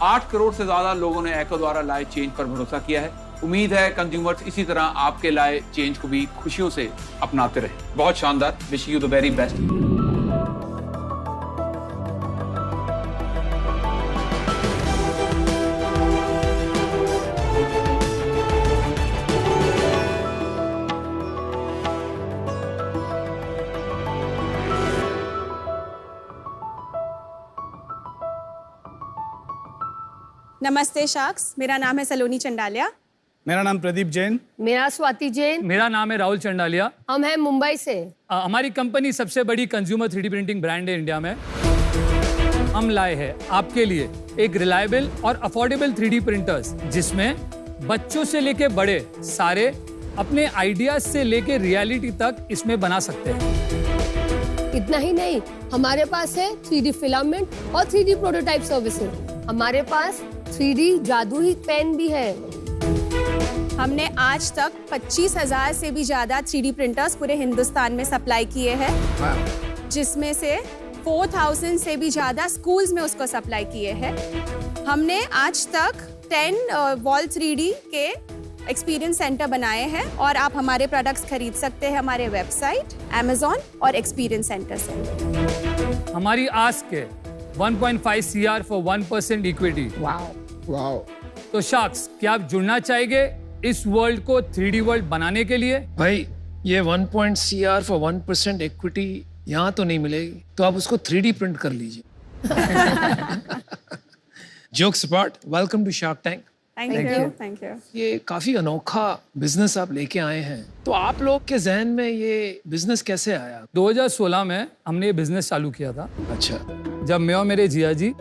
8 करोड़ से ज्यादा लोगों ने एको द्वारा लाए चेंज पर भरोसा किया है। उम्मीद है कंज्यूमर्स इसी तरह आपके लाए चेंज को भी खुशियों से अपनाते रहे। बहुत शानदार, wish you the very best. नमस्ते शार्क्स, मेरा नाम है सलोनी चंडालिया। मेरा नाम प्रदीप जैन। मेरा स्वाति जैन। मेरा नाम है राहुल चंडालिया। हम हैं मुंबई से। हमारी कंपनी सबसे बड़ी कंज्यूमर 3D प्रिंटिंग ब्रांड है इंडिया में। हम लाए हैं आपके लिए एक रिलायबल और अफोर्डेबल 3D प्रिंटर्स, जिसमें बच्चों से लेके बड़े सारे अपने आइडियाज से लेके रियलिटी तक इसमें बना सकते हैं। इतना ही नहीं, हमारे पास है 3D फिलामेंट और 3D प्रोटोटाइप सर्विसेज। हमारे पास 3D जादुई पेन भी है। हमने आज तक 25,000 से भी ज्यादा 3D प्रिंटर्स पूरे हिंदुस्तान में सप्लाई किए हैं, जिसमें से 4,000 से भी ज्यादा स्कूल्स में उसको सप्लाई किए हैं। हमने आज तक 10 वॉल 3D के एक्सपीरियंस सेंटर बनाए हैं और आप हमारे प्रोडक्ट्स खरीद सकते हैं हमारे वेबसाइट, Amazon और एक्सपीरियंस सेंटर से। हमारी आस्क है 1.5 CR for 1% इक्विटी। वाओ। तो शार्क्स, क्या आप जुड़ना चाहेंगे इस वर्ल्ड को 3D वर्ल्ड बनाने के लिए? भाई, ये 1 CR for 1% इक्विटी यहाँ तो नहीं मिलेगी, तो आप उसको 3D प्रिंट कर लीजिए। Jokes apart, welcome to Shark Tank. Thank you. ये काफी अनोखा बिजनेस आप लेके आए हैं, तो आप लोग के जहन में ये बिजनेस कैसे आया? 2016 में हमने ये बिजनेस चालू किया था। अच्छा। जब मैं और मेरे जिया जी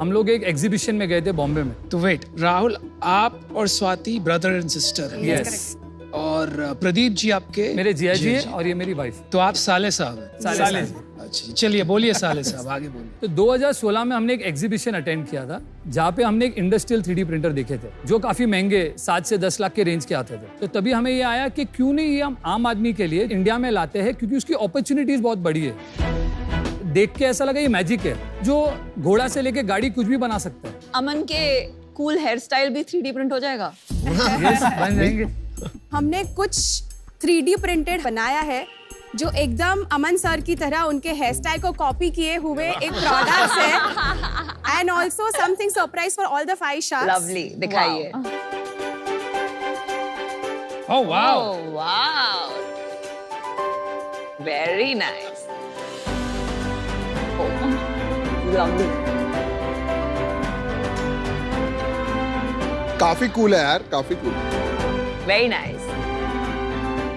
हम लोग एक एग्जीबिशन में गए थे बॉम्बे में। तो वेट, राहुल आप और स्वाति ब्रदर एंड सिस्टर हैं? यस। और प्रदीप जी आपके? मेरे जिया जी हैं और ये मेरी वाइफ। तो आप साले साहब हैं? साले। अच्छा, चलिए बोलिए साले साहब, आगे बोलिए। तो 2016 में हमने एक एग्जीबिशन अटेंड किया था, जहाँ पे हमने एक इंडस्ट्रियल 3D प्रिंटर देखे थे, जो काफी महंगे 7 से 10 लाख के रेंज के आते थे। तो तभी हमें ये आया कि क्यों नहीं ये हम आम आदमी के लिए इंडिया में लाते हैं, क्योंकि उसकी अपॉर्चुनिटीज बहुत बड़ी है। देख के ऐसा लगा ये मैजिक है, जो घोड़ा से लेके गाड़ी कुछ भी बना सकता है। अमन के कूल हेयर स्टाइल भी 3D प्रिंट हो जाएगा? यस, बन जाएंगे। हमने कुछ 3D प्रिंटेड बनाया है जो एकदम अमन सर की तरह उनके हेयर स्टाइल को कॉपी किए हुए एक प्रोडक्ट है, and also something surprise for all the 5 sharks. Lovely, दिखाइए। Oh wow, wow, very nice. lovely. काफी कूल है यार, काफी cool. Very nice.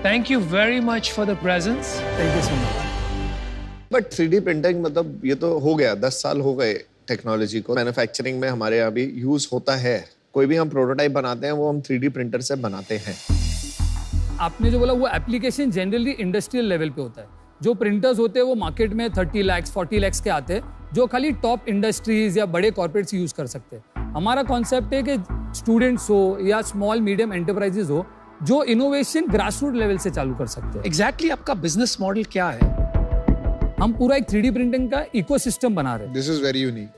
Thank you very much for the presence. Thank you so much. But 3D printing मतलब ये तो हो गया, 10 साल हो गए टेक्नोलॉजी को। मैन्युफैक्चरिंग में हमारे यहाँ भी यूज होता है। कोई भी हम प्रोटोटाइप बनाते हैं वो हम 3D प्रिंटर से बनाते हैं। आपने जो बोला वो एप्लीकेशन जनरली इंडस्ट्रियल लेवल पे होता है। जो प्रिंटर्स होते हैं वो मार्केट में 30 लाख 40 लाख के आते हैं, जो खाली टॉप इंडस्ट्रीज या बड़े कॉर्पोरेट्स यूज कर सकते हैं। हमारा कॉन्सेप्ट है कि स्टूडेंट्स हो या स्मॉल मीडियम एंटरप्राइजेस हो जो इनोवेशन ग्रासरूट लेवल से चालू कर सकते हैं। एग्जैक्टली आपका बिजनेस मॉडल क्या है? हम पूरा एक 3D प्रिंटिंग का इकोसिस्टम बना रहे हैं। This is very unique.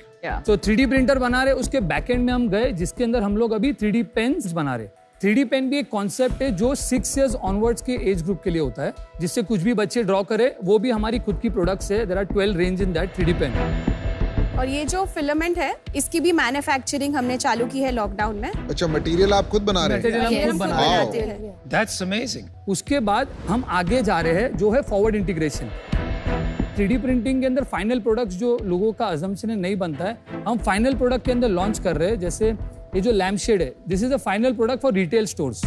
तो 3D प्रिंटर बना रहे, उसके बैकएंड में हम गए जिसके अंदर हम लोग अभी 3D पेन्स बना रहे। 3D पेन भी एक कॉन्सेप्ट है जो 6 इयर्स ऑनवर्ड्स के एज ग्रुप के लिए होता है, जिससे कुछ भी बच्चे ड्रॉ करे। वो भी हमारी खुद की प्रोडक्ट्स है। There are 12 range in that 3D pen. और ये जो फिलामेंट है इसकी भी मैन्युफैक्चरिंग हमने चालू की है लॉकडाउन में। अच्छा, मटेरियल आप खुद बना रहे हैं? मटेरियल हम खुद बना रहे हैं। That's amazing. उसके बाद हम आगे जा रहे हैं जो है फॉरवर्ड इंटीग्रेशन। 3D प्रिंटिंग के अंदर फाइनल प्रोडक्ट्स जो लोगों का अजम्पशन है नहीं बनता है, हम फाइनल प्रोडक्ट के अंदर लॉन्च कर रहे हैं। जैसे ये जो लैम्प शेड है, this is a final product for retail stores.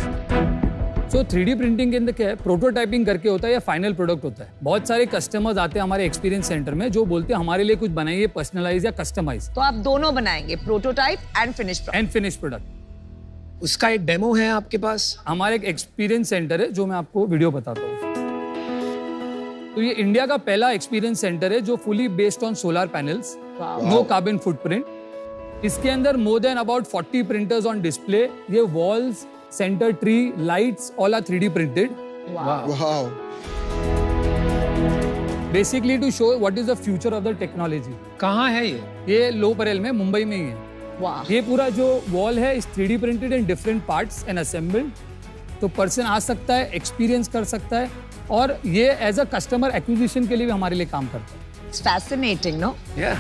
So 3D printing के अंदर क्या है, प्रोटोटाइपिंग करके होता है या फाइनल प्रोडक्ट होता है। बहुत सारे कस्टमर्स आते हैं हमारे एक्सपीरियंस सेंटर में जो बोलते हैं हमारे लिए कुछ बनाइए, पर्सनलाइज या कस्टमाइज। तो आप दोनों बनाएंगे, प्रोटोटाइप एंड फिनिश प्रोडक्ट। उसका एक डेमो है आपके पास? हमारा एक एक्सपीरियंस सेंटर है जो मैं आपको वीडियो बताता हूँ। तो ये इंडिया का पहला एक्सपीरियंस सेंटर है जो fully based on solar panels, no carbon footprint. इसके अंदर more than about 40 printers on display. ये walls, centre tree, lights all are 3D printed. Wow. Basically to show what is the future of the technology. कहाँ है ये? ये लो परेल में, मुंबई में ही है। वाह। ये पूरा जो वॉल है इस 3D printed in different parts and assembled. तो पर्सन आ सकता है, एक्सपीरियंस कर सकता है, और ये एज अ कस्टमर एक्विजिशन के लिए भी हमारे लिए काम करता है। It's fascinating, no? Yeah.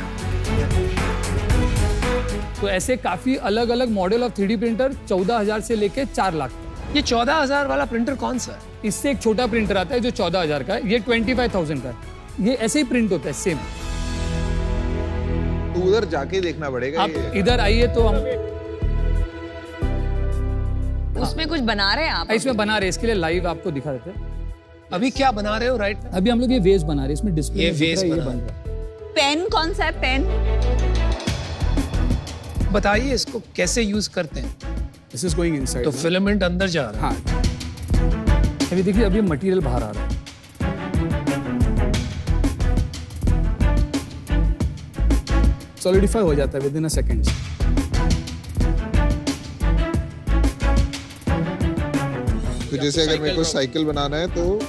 तो ऐसे काफी अलग अलग मॉडल ऑफ 3D प्रिंटर 14,000 से लेके 4 लाख। ये 14,000 वाला प्रिंटर कौन सा है? इससे एक छोटा प्रिंटर आता है जो 14,000 का है। ये 25,000 का है। ये ऐसे ही प्रिंट होता है सेम। तो उधर जाके देखना पड़ेगा। आप इधर आइए तो हम उसमें कुछ बना रहे हैं आप? इसमें बना रहे हैं, इसके लिए लाइव आपको दिखा देते हैं। अभी क्या बना रहे हो राइट? अभी हम लोग ये वेज बना रहे हैं, इसमें डिस्प्ले ये वेज बन रहा है। पेन कौन सा है? पेन बताइए इसको कैसे यूज करते हैं? This is going inside. तो फिलामेंट अंदर जा रहा है। हाँ। अभी देखिए, अभी मटेरियल बाहर आ रहा है। Solidify हो जाता है within a second. तो जैसे अगर मेरे को साइकिल बनाना है तो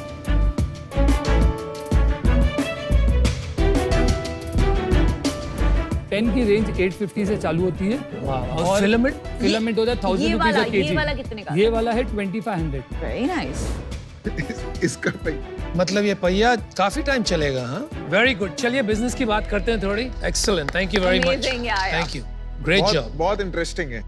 पेन की रेंज 850 से चालू होती है। और फिलामेंट होता है 1000 रुपीज केजी। ये वाला कितने का? ये वाला है 2500। Very nice. इसका मतलब ये पहिया काफी टाइम चलेगा। हाँ, वेरी गुड। चलिए बिजनेस की बात करते हैं थोड़ी। Excellent, thank you very much. Thank you, great job. बहुत इंटरेस्टिंग है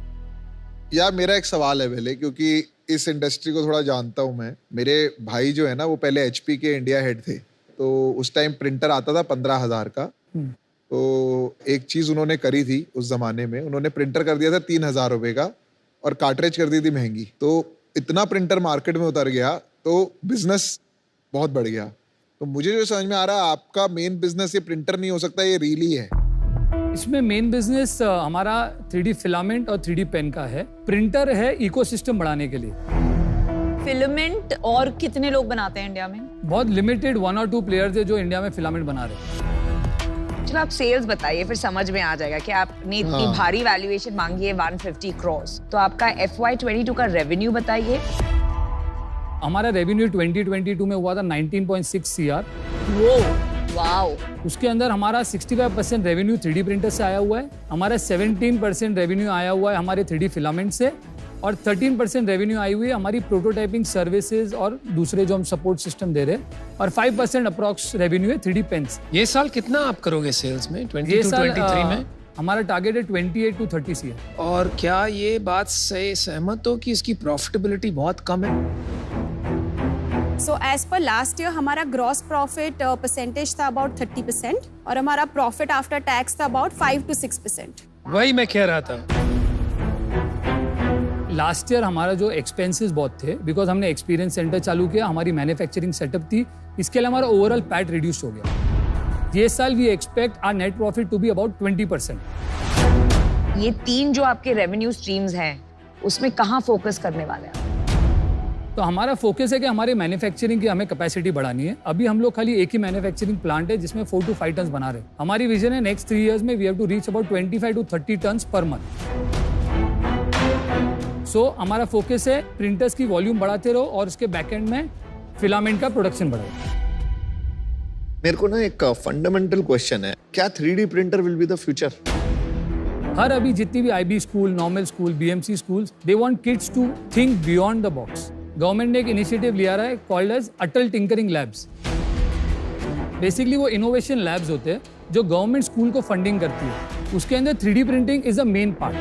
यार। मेरा एक सवाल है पहले, क्योंकि इस इंडस्ट्री को थोड़ा जानता हूँ मैं। मेरे भाई जो है ना, वो पहले HP के इंडिया हेड थे। तो उस टाइम प्रिंटर आता था 15,000 का। तो एक चीज उन्होंने करी थी उस जमाने में, उन्होंने प्रिंटर कर दिया था 3,000 रुपए का और कार्ट्रिज कर दी थी महंगी। तो इतना प्रिंटर मार्केट में उतर गया तो बिजनेस बहुत बढ़ गया। तो मुझे जो समझ में आ रहा है, आपका मेन बिजनेस ये प्रिंटर नहीं हो सकता, ये रील ही है। इसमें मेन बिजनेस हमारा 3D फिलामेंट और 3D पेन का है। प्रिंटर है इकोसिस्टम बढ़ाने के लिए। फिलामेंट और कितने लोग बनाते हैं इंडिया में? बहुत लिमिटेड 1 और 2 प्लेयर्स है जो इंडिया में फिलामेंट बना रहे हैं। चलो आप सेल्स बताइए, फिर समझ में आ जाएगा कि आपने इतनी भारी वैल्यूएशन मांगी है 150 crores। तो आपका FY22 का रेवेन्यू बताइए। हमारा रेवेन्यू 2022 में हुआ था 19.6 CR। वाओ। उसके अंदर हमारा 65% रेवेन्यू 3D प्रिंटर से आया हुआ है। हमारा 17% रेवेन्यू आया हुआ है हमारे 3D फिलामेंट से, और 13% रेवेन्यू आई हुई है हमारी प्रोटोटाइपिंग सर्विसेज और दूसरे जो हम सपोर्ट सिस्टम दे रहे हैं, और 5% अप्रॉक्स रेवेन्यू है 3D पेन्स। ये साल कितना आप करोगे सेल्स में 22-23 में? हमारा टारगेट है 28 to 30 CR। और क्या ये बात से सहमत हो कि इसकी प्रॉफिटेबिलिटी बहुत कम है? So as per last year हमारा ग्रॉस प्रॉफिट परसेंटेज था अबाउट 30% और हमारा प्रॉफिट आफ्टर टैक्स था अबाउट 5 to 6%. वही मैं कह रहा था. लास्ट ईयर हमारा जो एक्सपेंसेस बहुत थे बिकॉज हमने एक्सपीरियंस सेंटर चालू किया, हमारी मैन्युफैक्चरिंग सेटअप थी, इसके लिए हमारा ओवरऑल पैट रिड्यूस हो गया. ये साल we expect our net profit to be about 20%. ये 3 जो आपके रेवेन्यू स्ट्रीम्स हैं उसमें कहाँ फोकस करने वाले हैं? तो हमारा फोकस है कि हमारे मैन्युफैक्चरिंग की हमें कैपेसिटी बढ़ानी है. अभी हम लोग खाली एक ही मैन्युफैक्चरिंग प्लांट है जिसमें 4 to 5 टन बना रहे हैं. हमारी विजन है नेक्स्ट 3 इयर्स में we have to reach about 25 to 30 ton per month. So हमारा फोकस है प्रिंटर्स की वॉल्यूम बढ़ाते रहो और उसके बैकएंड में फिलामेंट का प्रोडक्शन बढ़ाओ. मेरे को ना एक फंडामेंटल क्वेश्चन है, क्या 3D printer will be the future? हर अभी जितनी भी IB school, normal school, BMC schools, they want kids to think beyond the box. Government ने एक इनिशिएटिव लिया है called as Atal tinkering labs. Basically वो इनोवेशन लैब्स होते हैं जो गवर्नमेंट स्कूल को फंडिंग करती है. उसके अंदर 3D printing is the main part.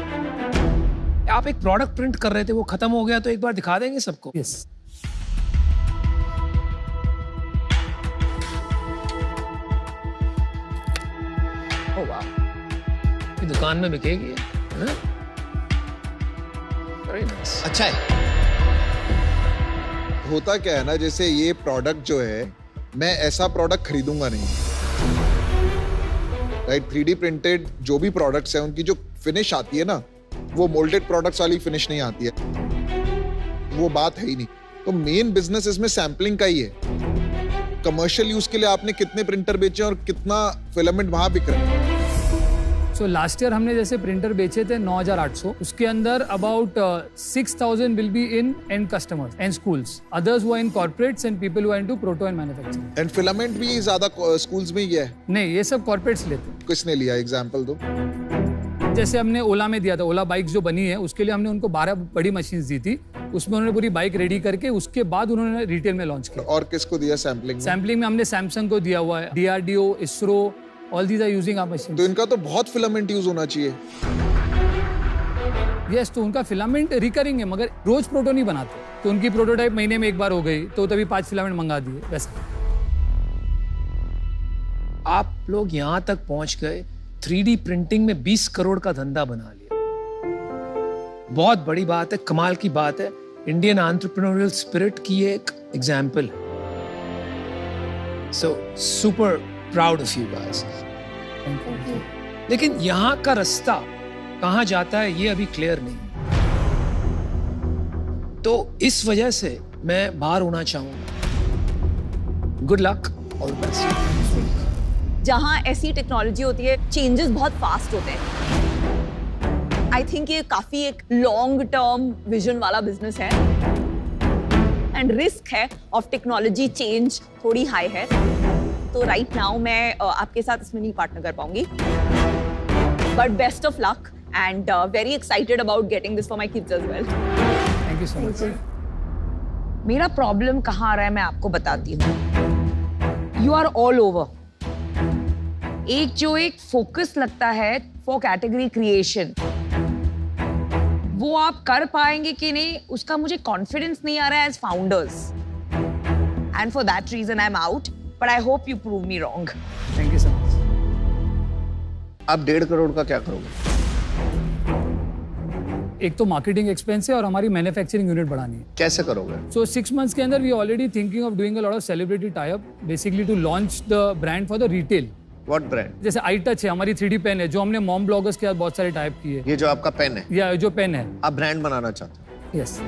आप एक प्रोडक्ट प्रिंट कर रहे थे, वो खत्म हो गया, तो एक बार दिखा देंगे सबको? यस. ओह वाह, ये दुकान में बिकेगी है ना? Very nice. अच्छा है. होता क्या है ना, जैसे ये प्रोडक्ट जो है, मैं ऐसा प्रोडक्ट खरीदूंगा नहीं, राइट? 3D प्रिंटेड जो भी प्रोडक्ट्स हैं उनकी जो फिनिश आती है ना, वो मोल्डेड प्रोडक्ट्स वाली फिनिश नहीं आती है. वो बात है ही नहीं. तो मेन बिजनेस इसमें सैम्पलिंग का ही है. कमर्शियल यूज के लिए आपने कितने प्रिंटर बेचे और कितना फिलामेंट वहां बिक रहा है? सो लास्ट ईयर हमने जैसे प्रिंटर बेचे थे 9,800. उसके अंदर about 6,000 will be in end customers and schools. Others वो in corporates and people who are into proto and manufacturing. And filament भी ज्यादा स्कूल्स में ही है? नहीं, ये सब कॉर्पोरेट्स लेते हैं. किसने लिया, एग्जांपल दो. जैसे हमने ओला में दिया था, ओला बाइक जो बनी है उसके लिए हमने उनको 12 बड़ी मशीन्स दी थी. उसमें उन्होंने पूरी बाइक रेडी करके उसके बाद उन्होंने रिटेल में लॉन्च किया. और किसको दिया सैम्पलिंग में? सैम्पलिंग में हमने सैमसंग को दिया हुआ है, DRDO, ISRO, all these are using our machine. तो इनका तो बहुत फिलामेंट यूज होना चाहिए. यस, तो उनका फिलामेंट रिकरिंग है, मगर रोज प्रोटो नहीं बनाते. तो उनकी प्रोटोटाइप महीने में एक बार हो गई तो तभी 5 फिलामेंट मंगा दिए. वैसा आप लोग यहाँ तक पहुंच गए, 3D प्रिंटिंग में 20 करोड़ का धंधा बना लिया. बहुत बड़ी बात है, कमाल की बात है. इंडियन एंटरप्रेन्योरियल स्पिरिट की एक example. So super proud of you guys. लेकिन यहाँ का रास्ता कहाँ जाता है ये अभी क्लियर नहीं. तो इस वजह से मैं बाहर होना चाहूंगा. गुड लक और बेस्ट. जहाँ ऐसी टेक्नोलॉजी होती है, चेंजेस बहुत फास्ट होते हैं. आई थिंक ये काफी एक लॉन्ग टर्म विजन वाला बिजनेस है एंड रिस्क है ऑफ टेक्नोलॉजी चेंज थोड़ी हाई है. तो राइट नाउ मैं आपके साथ इसमें नहीं पार्टनर कर पाऊंगी, but best of luck and very excited about getting this for my kids as well. Thank you so much. मेरा प्रॉब्लम कहाँ आ रहा है मैं आपको बताती हूँ. You are all over. एक जो एक फोकस लगता है फॉर कैटेगरी क्रिएशन, वो आप कर पाएंगे कि नहीं उसका मुझे कॉन्फिडेंस नहीं आ रहा है as founders. And for that reason I am out, but I hope you prove me wrong. Thank you so much. आप 1.5 करोड़ का क्या करोगे? एक तो मार्केटिंग एक्सपेंस है और हमारी मैन्युफैक्चरिंग यूनिट बढ़ानी है. कैसे करोगे? सो 6 months के अंदर we already thinking of doing a lot of celebrity tie up, basically to launch the brand for the retail. What brand? जैसे iTouch है, हमारी 3D पेन है जो हमने मॉम ब्लॉगर्स के साथ बहुत सारे टाइप किए. ये जो आपका पेन है? या जो पेन है. आप ब्रांड बनाना चाहते हो? यस.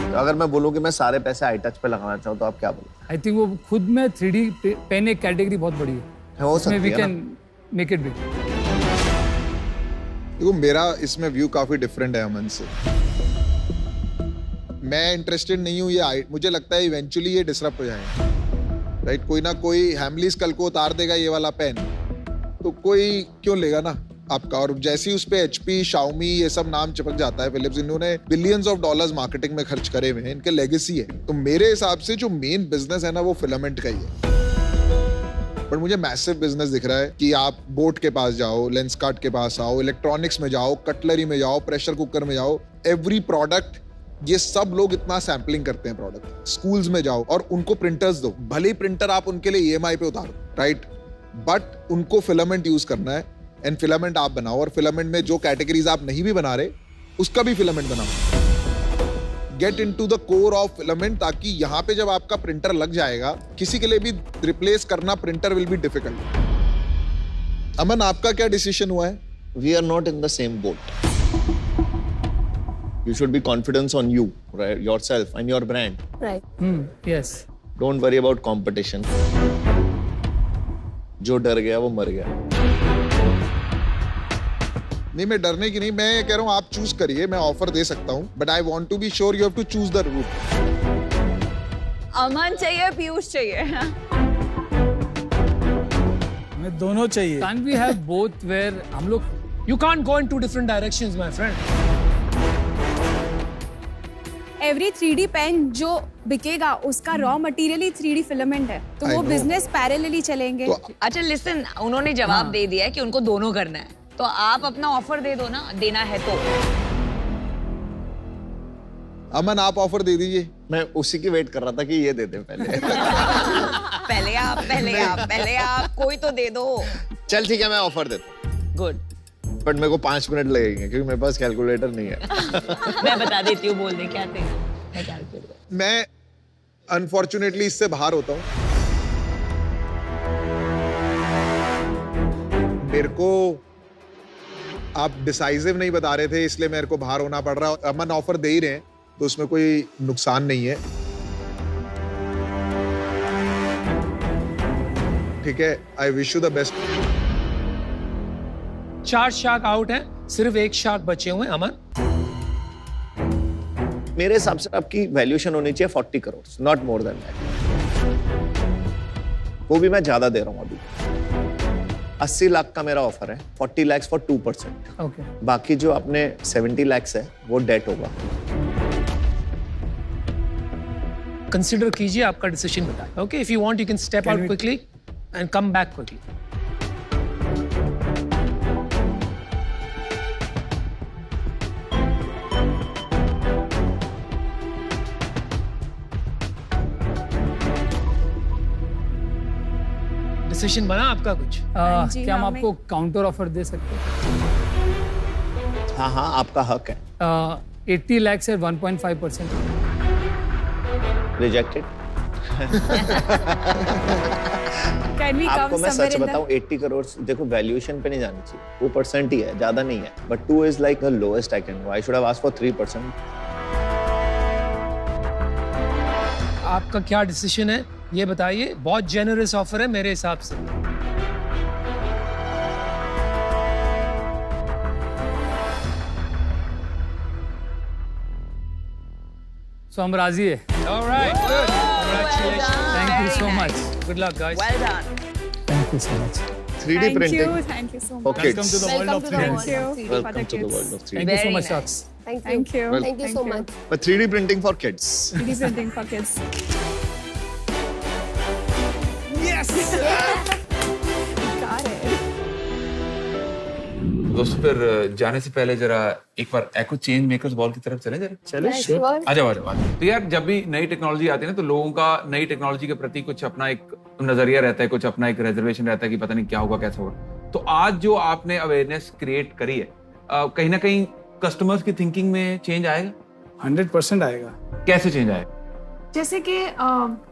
तो अगर मैं बोलूं कि मैं सारे पैसे iTouch पे लगाना चाहूँ तो आप क्या बोलोगे? आई थिंक वो खुद में 3D पेन एक कैटेगरी बहुत बड़ी है. हो सकती है ना? We can make it big. देखो, मेरा इसमें व्यू काफी डिफरेंट है अमन से. मैं इंटरेस्टेड नहीं हूँ ये. मुझे लगता है इवेंचुअली ये डिसरप्ट हो जाएगा, राइट? कोई ना कोई हैमलीज कल को उतार देगा ये वाला पेन, तो कोई क्यों लेगा ना आपका. और जैसे ही उस पे HP, Xiaomi ये सब नाम चिपक जाता है, फिलिप्स, इन्होंने बिलियंस ऑफ डॉलर्स मार्केटिंग में खर्च करे हुए हैं, इनके लेगेसी है. तो मेरे हिसाब से जो मेन बिजनेस है ना वो फिलामेंट का ही है. पर मुझे मैसिव बिजनेस दिख रहा है कि आप बोट के पास जाओ, लेंसकार्ट के पास आओ, इलेक्ट्रॉनिक्स में जाओ, कटलरी में जाओ, प्रेशर कुकर में जाओ, एवरी प्रोडक्ट ये सब लोग इतना सैम्पलिंग करते हैं प्रोडक्ट। स्कूल्स में जाओ और उनको प्रिंटर्स दो, भले ही प्रिंटर आप उनके लिए EMI पे उतारो, राइट, बट उनको फिलामेंट यूज करना है एंड फिलामेंट आप बनाओ, और फिलामेंट में जो कैटेगरीज आप नहीं भी बना रहे उसका भी फिलामेंट बनाओ। Get into the core of filament, ताकि यहाँ पे जब आपका प्रिंटर लग जाएगा, किसी के लिए भी रिप्लेस करना प्रिंटर विल बी डिफिकल्ट। अमन, आपका क्या डिसीजन हुआ है? We are not in the same boat. You should be confident on you, right? Yourself and your brand. Right. Yes. Don't worry about competition. जो डर गया वो मर गया। नहीं, मैं डरने की नहीं, मैं कह रहा हूँ आप चूज करिए, मैं ऑफर दे सकता हूँ, but I want to be sure you have to choose the route. Aman चाहिए, पीयूष चाहिए? हमें दोनों चाहिए। Can't we have both where हम लोग You can't go in two different directions, my friend. Every 3D pen जो बिकेगा उसका रॉ मटेरियल ही 3D फिलामेंट है, तो वो बिजनेस पैरेलली चलेंगे। अच्छा लिसन, उन्होंने जवाब दे दिया है कि उनको दोनों करना है, तो आप अपना ऑफर दे दो ना, देना है तो। अमन, आप ऑफर दे दीजिए। मैं उसी की वेट कर रहा था कि ये दे दे पहले। पहले आप कोई तो दे दो। चल ठीक है, मैं ऑफर देता हूँ। गुड। बट मेरे को 5 मिनट लगेंगे क्योंकि मेरे पास कैलकुलेटर नहीं है। मैं बता देती हूँ, बोल दे क्या थे। मैं अनफॉर्चुनेटली इससे बाहर होता हूँ। मेरे को आप डिसाइसिव नहीं बता रहे थे, इसलिए मेरे को बाहर होना पड़ रहा है। अमन ऑफर दे ही रहे हैं तो उसमें कोई नुकसान नहीं है, ठीक है। I wish you the best. 4 shark out हैं, सिर्फ 1 शार्क बचे हुए हैं। अमन, मेरे हिसाब से आपकी वैल्यूएशन होनी चाहिए 40 crore, not more than that. वो भी मैं ज्यादा दे रहा हूँ अभी। 80 लाख का मेरा ऑफर है, 40 लाख फॉर 2%। Okay. बाकी जो अपने 70 लाख है वो डेट होगा। कंसिडर कीजिए, आपका डिसीजन बताएं। Okay, if you want you can step out quickly and come back quickly. Decision बना आपका कुछ? क्या हम आपको काउंटर ऑफर दे सकते हैं? हाँ, आपका हक है। 80 लाख से 1.5%। रिजेक्टेड। आपको मैं सच बताऊं, 80 करोड़ देखो वैल्यूएशन पे नहीं जानी चाहिए, वो परसेंट ही है, ज्यादा नहीं है। But 2 is like the lowest I can go. I should have asked for 3%। आपका क्या डिसीजन है ये बताइए। बहुत जेनरस ऑफर है मेरे हिसाब से। So हम राजी है। All right, good. Congratulations. Thank you so much. Good luck, guys. Well done. Thank you so much. 3D printing. Thank you so much. for kids. Welcome to the world of 3D. Welcome to the world of 3D. Thank you so Very much, nice. Sharks. Thank you. Well, Thank you so much. But 3D printing for kids. 3D printing for kids. Yes! Got it. दोस्तों, फिर जाने से पहले जरा एक बार एको change makers ball की तरफ चले जरा। चले, sure. आ जाओ। तो यार, जब भी नई टेक्नोलॉजी आती है ना, तो लोगों का नई टेक्नोलॉजी के प्रति कुछ अपना एक नजरिया रहता है, कुछ अपना एक रिजर्वेशन रहता है कि पता नहीं क्या होगा, कैसा होगा। तो आज जो आपने अवेयरनेस क्रिएट करी है, कहीं ना कहीं कस्टमर्स की थिंकिंग में चेंज आएगा? 100% आएगा। कैसे चेंज आएगा? जैसे कि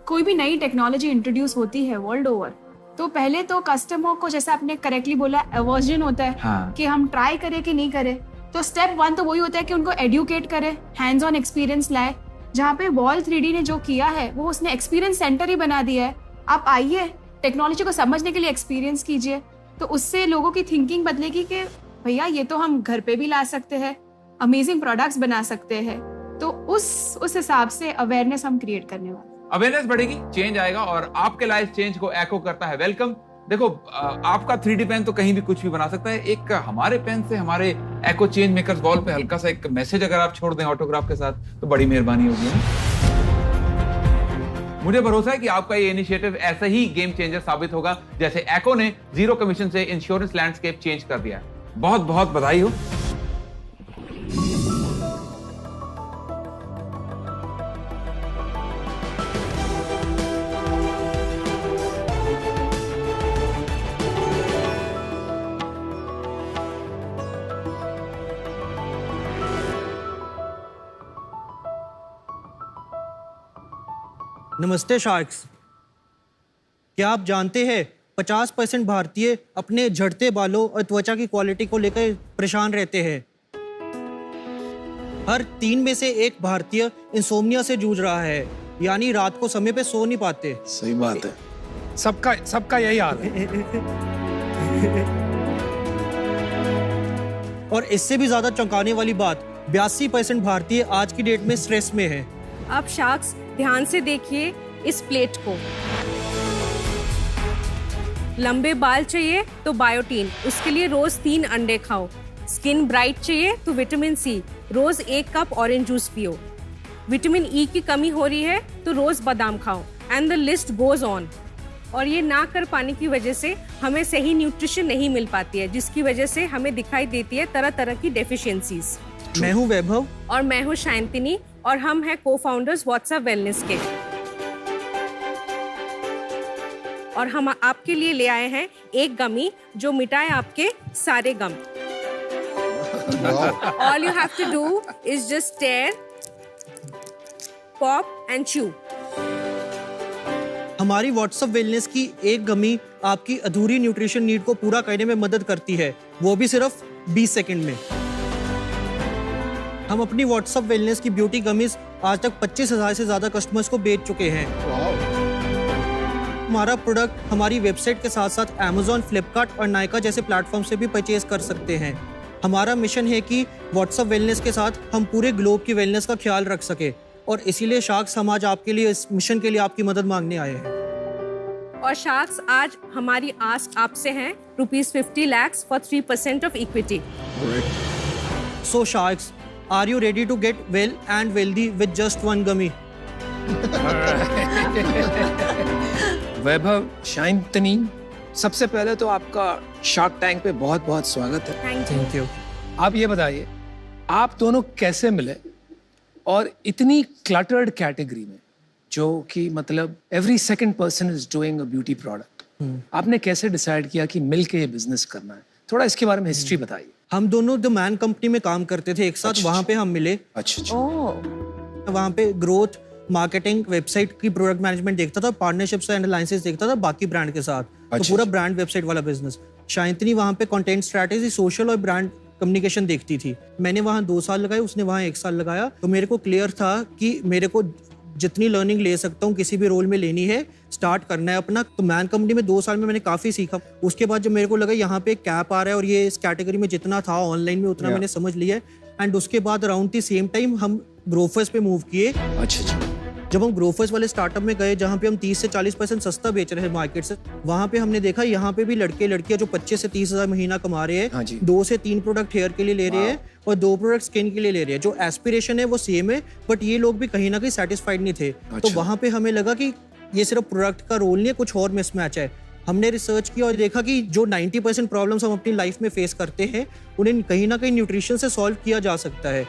कोई भी नई टेक्नोलॉजी इंट्रोड्यूस होती है वर्ल्ड ओवर, तो पहले तो कस्टमर को, जैसे आपने करेक्टली बोला, एवर्जन होता है। हाँ। कि हम ट्राई करें कि नहीं करें। तो स्टेप 1 तो वही होता है कि उनको एडुकेट करें, हैंड्स ऑन एक्सपीरियंस लाए। जहाँ पे वॉल 3D ने जो किया है वो उसने एक्सपीरियंस सेंटर ही बना दिया है। आप आइए, टेक्नोलॉजी को समझने के लिए एक्सपीरियंस कीजिए, तो उससे लोगों की थिंकिंग बदलेगी कि भैया ये तो हम घर पे भी ला सकते हैं, अमेजिंग प्रोडक्ट्स बना सकते हैं। तो उस हिसाब से अवेयरनेस हम क्रिएट करने वाले। अवेयरनेस बढ़ेगी, चेंज आएगा, और आपके लाइफ चेंज को एको करता है वेलकम। देखो, आपका 3D पेन तो कहीं भी कुछ भी बना सकता है। एक हमारे पेन से हमारे एको चेंज मेकर्स बॉल पे हल्का सा एक मैसेज अगर आप छोड़ दें ऑटोग्राफ के साथ, तो बड़ी मेहरबानी होगी। मुझे भरोसा है कि आपका ये इनिशिएटिव ऐसे ही गेम चेंजर साबित होगा, जैसे एको ने 0 कमीशन से इंश्योरेंस लैंडस्केप चेंज कर दिया। बहुत बहुत बधाई हो। नमस्ते शार्क्स। क्या आप जानते हैं 50% भारतीय अपने झड़ते बालों और त्वचा की क्वालिटी को लेकर परेशान रहते हैं। हर 3 में से 1 भारतीय इंसोम्निया से जूझ रहा है, यानी रात को समय पे सो नहीं पाते। सही बात है, सबका यही हाल है। और इससे भी ज्यादा चौंकाने वाली बात, 82% भारतीय आज की डेट में स्ट्रेस में है। अब शार्क्स ध्यान से देखिए इस प्लेट को। लंबे बाल चाहिए तो बायोटीन, उसके लिए रोज 3 अंडे खाओ। स्किन ब्राइट चाहिए तो विटामिन सी, रोज 1 कप ऑरेंज जूस पियो। विटामिन ई की कमी हो रही है तो रोज बादाम खाओ। And the list goes on. और ये ना कर पाने की वजह से हमें सही न्यूट्रिशन नहीं मिल पाती है, जिसकी वजह से हमें दिखाई देती है तरह तरह की डेफिशिएंसीज। मैं हूँ वैभव और मैं हूँ शांतिनी और हम हैं को-फाउंडर्स व्हाट्सएप वेलनेस के। और हम आपके लिए ले आए हैं एक गमी जो मिटाए आपके सारे गम। All you have to do is just stare, pop and chew. हमारी व्हाट्सएप वेलनेस की एक गमी आपकी अधूरी न्यूट्रिशन नीड को पूरा करने में मदद करती है, वो भी सिर्फ 20 सेकंड में। हम अपनी व्हाट्सएप वेलनेस की ब्यूटी गमीज आज तक 25,000 से ज्यादा कस्टमर्स को बेच चुके हैं। हमारा प्रोडक्ट हमारी वेबसाइट के साथ साथ Amazon, फ्लिपकार्ट और नायका जैसे प्लेटफॉर्म से भी परचेज कर सकते हैं। हमारा मिशन है कि व्हाट्सएप वेलनेस के साथ हम पूरे ग्लोब की वेलनेस का ख्याल रख सके, और इसीलिए शार्क्स हम आज आपके लिए इस मिशन के लिए आपकी मदद मांगने आए हैं। और शार्क्स आज हमारी आस्क आपसे है ₹50 lakh for 3% of equity. So sharks, are you ready to get well and wealthy with just 1 gummy? Vaibhav, Shantani, सबसे पहले तो आपका शार्क टैंक पे बहुत बहुत स्वागत है। Thank you. आप ये बताइए, आप दोनों कैसे मिले और इतनी क्लटर्ड कैटेगरी में, जो कि मतलब every second person is doing a beauty product, आपने कैसे डिसाइड किया कि मिलके ये बिजनेस करना है? थोड़ा इसके बारे में हिस्ट्री बताइए। हम दोनों द मैन कंपनी में काम करते थे एक साथ, वहाँ पे हम मिले। अच्छा। वहाँ पे ग्रोथ, मार्केटिंग, वेबसाइट की प्रोडक्ट मैनेजमेंट देखता था, पार्टनरशिप्स एंड अलायंसेस देखता था बाकी ब्रांड के साथ। तो पूरा ब्रांड वेबसाइट वाला बिजनेस। शांतिनी वहाँ पे कंटेंट स्ट्रैटेजी, सोशल और ब्रांड कम्युनिकेशन देखती थी। मैंने वहाँ 2 साल लगाए, उसने वहाँ 1 साल लगाया। तो मेरे को क्लियर था कि मेरे को जितनी लर्निंग ले सकता हूँ किसी भी रोल में लेनी है, स्टार्ट करना है अपना। तो मैन कंपनी में 2 साल में मैंने काफ़ी सीखा। उसके बाद जब मेरे को लगा यहाँ पे एक कैप आ रहा है और ये इस कैटेगरी में जितना था ऑनलाइन में उतना मैंने समझ लिया है। एंड उसके बाद अराउंड द सेम टाइम हम ग्रोफर्स पे मूव किए। अच्छा। जब हम ग्रोफर्स वाले स्टार्टअप में गए, जहाँ पे हम 30 से 40% सस्ता बेच रहे हैं मार्केट से, वहाँ पे हमने देखा यहाँ पे भी लड़के लड़कियाँ जो 25 से 30 हज़ार महीना कमा रहे हैं, 2 से 3 प्रोडक्ट हेयर के लिए ले रहे हैं और 2 प्रोडक्ट स्किन के लिए ले रहे हैं। जो एस्पिरेशन है वो सेम है, बट ये लोग भी कहीं ना कहीं सेटिस्फाइड नहीं थे। तो वहाँ पे हमें लगा कि ये सिर्फ प्रोडक्ट का रोल नहीं है, कुछ और मिसमैच है। हमने रिसर्च किया और देखा कि जो 90% प्रॉब्लम्स हम अपनी लाइफ में फेस करते हैं, उन्हें कहीं ना कहीं न्यूट्रिशन से सॉल्व किया जा सकता है।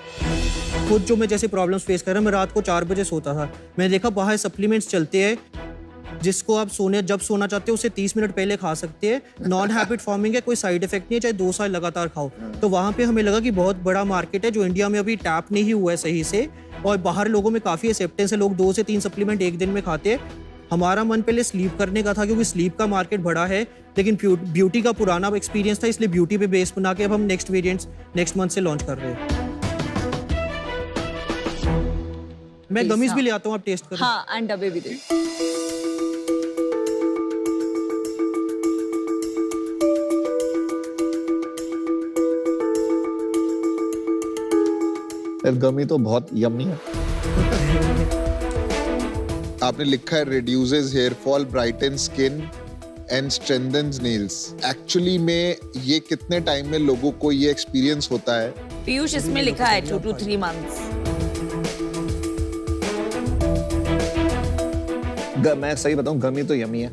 खुद जो मैं जैसे प्रॉब्लम्स फेस कर रहा हूँ, मैं रात को 4 बजे सोता था। मैंने देखा बाहर सप्लीमेंट्स चलते हैं जिसको आप जब सोना चाहते हो उससे 30 मिनट पहले खा सकते हैं। नॉन हैबिट फॉर्मिंग है, कोई साइड इफेक्ट नहीं है, चाहे 2 साल लगातार खाओ। तो वहाँ पे हमें लगा कि बहुत बड़ा मार्केट है जो इंडिया में अभी टैप नहीं हुआ है सही से, और बाहर लोगों में काफ़ी एक्सेप्टेंस है। लोग 2 से 3 सप्लीमेंट एक दिन में खाते हैं। हमारा मन पहले स्लीप करने का था क्योंकि स्लीप का मार्केट बड़ा है, लेकिन ब्यूटी का पुराना एक्सपीरियंस था, इसलिए ब्यूटी पे बेस बना के अब हम नेक्स्ट वेरिएंट्स नेक्स्ट मंथ से लॉन्च कर रहे हैं। मैं गमीज भी ले आता हूँ, आप टेस्ट करो। हाँ, एंड डब्बे भी दे। गमी तो बहुत यम्मी है। आपने लिखा है reduces hair fall, brighten skin and strengthens nails. Actually में ये कितने टाइम में लोगों को ये एक्सपीरियंस होता है? पीयूष, इसमें लिखा है 2 to 3 months। मैं सही बताऊं, गमी तो यम्मी है,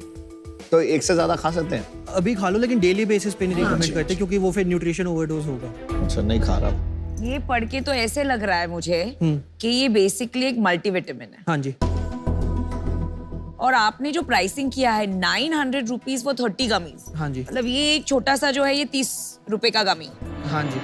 तो एक से ज्यादा खा सकते हैं। अभी खा लो, लेकिन डेली बेसिस पे नहीं रिकमेंड करते क्योंकि वो फिर न्यूट्रिशन ओवरडोज होगा। अच्छा, नहीं खा रहा। ये पढ़ के तो ऐसे लग रहा है मुझे कि ये बेसिकली एक मल्टीविटामिन है। हाँ जी। और आपने जो प्राइसिंग किया है 900 रुपीज फॉर 30 गमीज। हाँ जी। मतलब ये छोटा सा जो है ये 30 रुपए का गमी। हाँ जी।